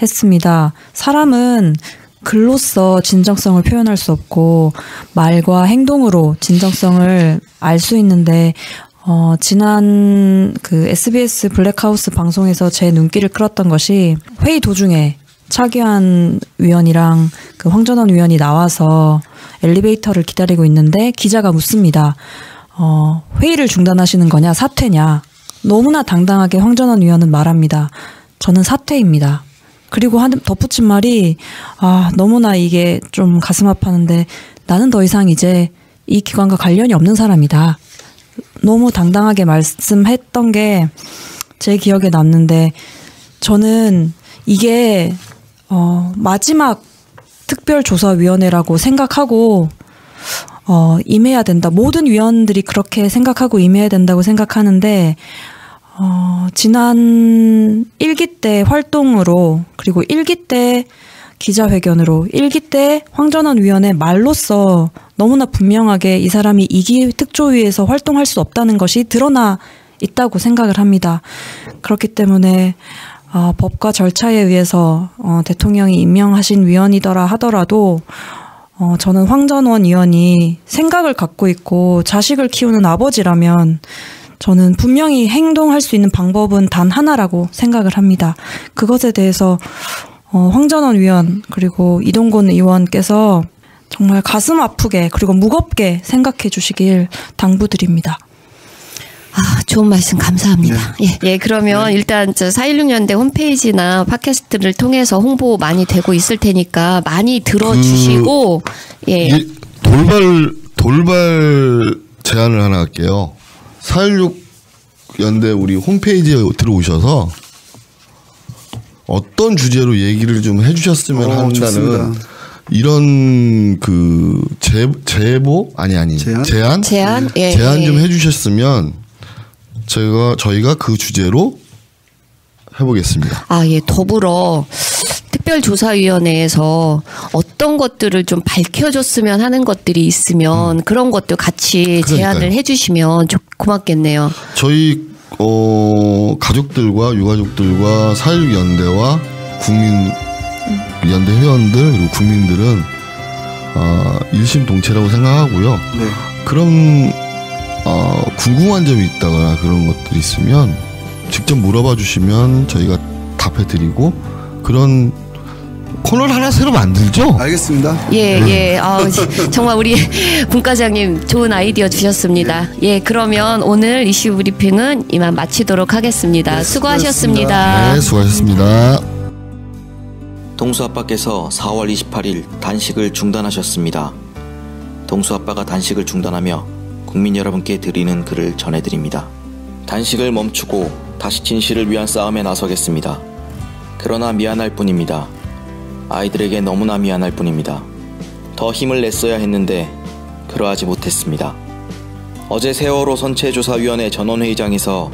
했습니다. 사람은 글로써 진정성을 표현할 수 없고 말과 행동으로 진정성을 알 수 있는데 지난 그 SBS 블랙하우스 방송에서 제 눈길을 끌었던 것이 회의 도중에 차기환 위원이랑 그 황전원 위원이 나와서 엘리베이터를 기다리고 있는데 기자가 묻습니다. 회의를 중단하시는 거냐, 사퇴냐. 너무나 당당하게 황전원 위원은 말합니다. 저는 사퇴입니다. 그리고 덧붙인 말이 너무나 이게 좀 가슴 아파하는데 나는 더 이상 이제 이 기관과 관련이 없는 사람이다. 너무 당당하게 말씀했던 게 제 기억에 남는데 저는 이게 마지막 특별조사위원회라고 생각하고 임해야 된다. 모든 위원들이 그렇게 생각하고 임해야 된다고 생각하는데 지난 1기 때 활동으로 그리고 1기 때 기자회견으로 1기 때 황전원 위원의 말로써 너무나 분명하게 이 사람이 2기 특조위에서 활동할 수 없다는 것이 드러나 있다고 생각을 합니다. 그렇기 때문에 법과 절차에 의해서 대통령이 임명하신 위원이더라 하더라도 저는 황전원 위원이 생각을 갖고 있고 자식을 키우는 아버지라면 저는 분명히 행동할 수 있는 방법은 단 하나라고 생각을 합니다. 그것에 대해서 황전원 위원 그리고 이동건 의원께서 정말 가슴 아프게 그리고 무겁게 생각해 주시길 당부드립니다. 좋은 말씀 감사합니다. 예, 그러면 일단 4.16년대 홈페이지나 팟캐스트를 통해서 홍보 많이 되고 있을 테니까 많이 들어주시고 돌발 제안을 하나 할게요. 4.16 연대 우리 홈페이지에 들어오셔서 어떤 주제로 얘기를 좀 해주셨으면 한다는 좋습니다. 이런 그 제보 제안 좀 해주셨으면 저희가 그 주제로 해보겠습니다. 더불어 특별조사위원회에서 어떤 것들을 좀 밝혀줬으면 하는 것들이 있으면 그런 것도 같이 제안을 해주시면 고맙겠네요. 저희 가족들과 유가족들과 4.16 연대와 연대 회원들 그리고 국민들은 일심동체라고 생각하고요. 그럼 궁금한 점이 있다거나 그런 것들이 있으면 직접 물어봐 주시면 저희가 답해드리고 그런 코너를 하나 새로 만들죠? 알겠습니다. 정말 우리 분과장님 좋은 아이디어 주셨습니다. 그러면 오늘 이슈 브리핑은 이만 마치도록 하겠습니다. 수고하셨습니다. 네, 수고하셨습니다. 동수아빠께서 4월 28일 단식을 중단하셨습니다. 동수아빠가 단식을 중단하며 국민 여러분께 드리는 글을 전해드립니다. 단식을 멈추고 다시 진실을 위한 싸움에 나서겠습니다. 그러나 미안할 뿐입니다. 아이들에게 너무나 미안할 뿐입니다. 더 힘을 냈어야 했는데 그러하지 못했습니다. 어제 세월호 선체조사위원회 전원회의장에서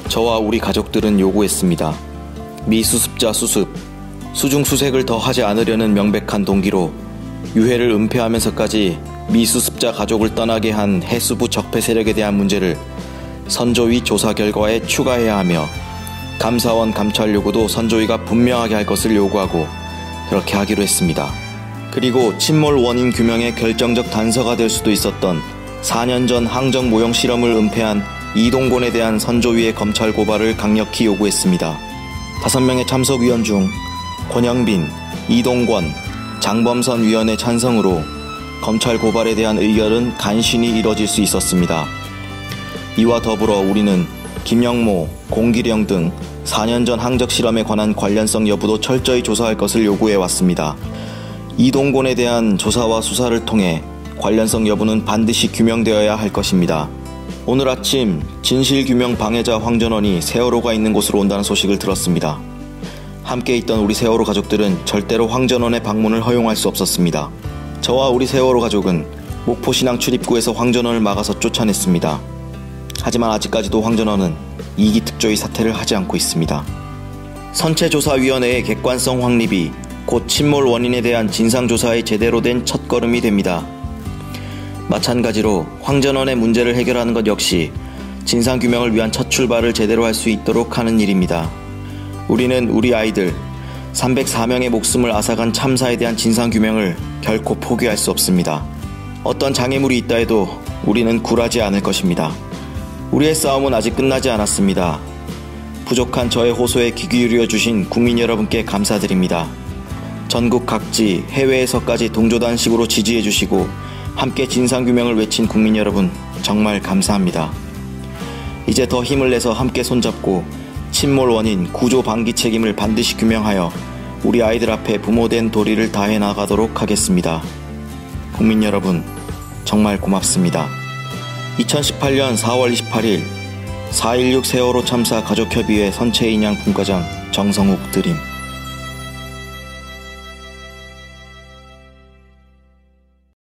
저와 우리 가족들은 요구했습니다. 미수습자 수습, 수중수색을 더 하지 않으려는 명백한 동기로 유해를 은폐하면서까지 미수습자 가족을 떠나게 한 해수부 적폐 세력에 대한 문제를 선조위 조사 결과에 추가해야 하며 감사원 감찰 요구도 선조위가 분명하게 할 것을 요구하고 그렇게 하기로 했습니다. 그리고 침몰 원인 규명의 결정적 단서가 될 수도 있었던 4년 전 항정 모형 실험을 은폐한 이동곤에 대한 선조위의 검찰 고발을 강력히 요구했습니다. 5명의 참석위원 중 권영빈, 이동권, 장범선 위원의 찬성으로 검찰 고발에 대한 의결은 간신히 이뤄질 수 있었습니다. 이와 더불어 우리는 김영모, 공기령 등 4년 전 항적 실험에 관한 관련성 여부도 철저히 조사할 것을 요구해왔습니다. 이동곤에 대한 조사와 수사를 통해 관련성 여부는 반드시 규명되어야 할 것입니다. 오늘 아침 진실규명 방해자 황전원이 세월호가 있는 곳으로 온다는 소식을 들었습니다. 함께 있던 우리 세월호 가족들은 절대로 황전원의 방문을 허용할 수 없었습니다. 저와 우리 세월호 가족은 목포신항 출입구에서 황전원을 막아서 쫓아냈습니다. 하지만 아직까지도 황전원은 2기 특조위 사퇴를 하지 않고 있습니다. 선체조사위원회의 객관성 확립이 곧 침몰 원인에 대한 진상조사의 제대로 된 첫걸음이 됩니다. 마찬가지로 황전원의 문제를 해결하는 것 역시 진상규명을 위한 첫 출발을 제대로 할 수 있도록 하는 일입니다. 우리는 우리 아이들 304명의 목숨을 앗아간 참사에 대한 진상규명을 결코 포기할 수 없습니다. 어떤 장애물이 있다 해도 우리는 굴하지 않을 것입니다. 우리의 싸움은 아직 끝나지 않았습니다. 부족한 저의 호소에 귀 기울여 주신 국민 여러분께 감사드립니다. 전국 각지, 해외에서까지 동조단식으로 지지해 주시고 함께 진상규명을 외친 국민 여러분, 정말 감사합니다. 이제 더 힘을 내서 함께 손잡고 침몰 원인 구조 방기 책임을 반드시 규명하여 우리 아이들 앞에 부모된 도리를 다해 나가도록 하겠습니다. 국민 여러분, 정말 고맙습니다. 2018년 4월 28일 4.16 세월호 참사 가족협의회 선체인양 분과장 정성욱 드림.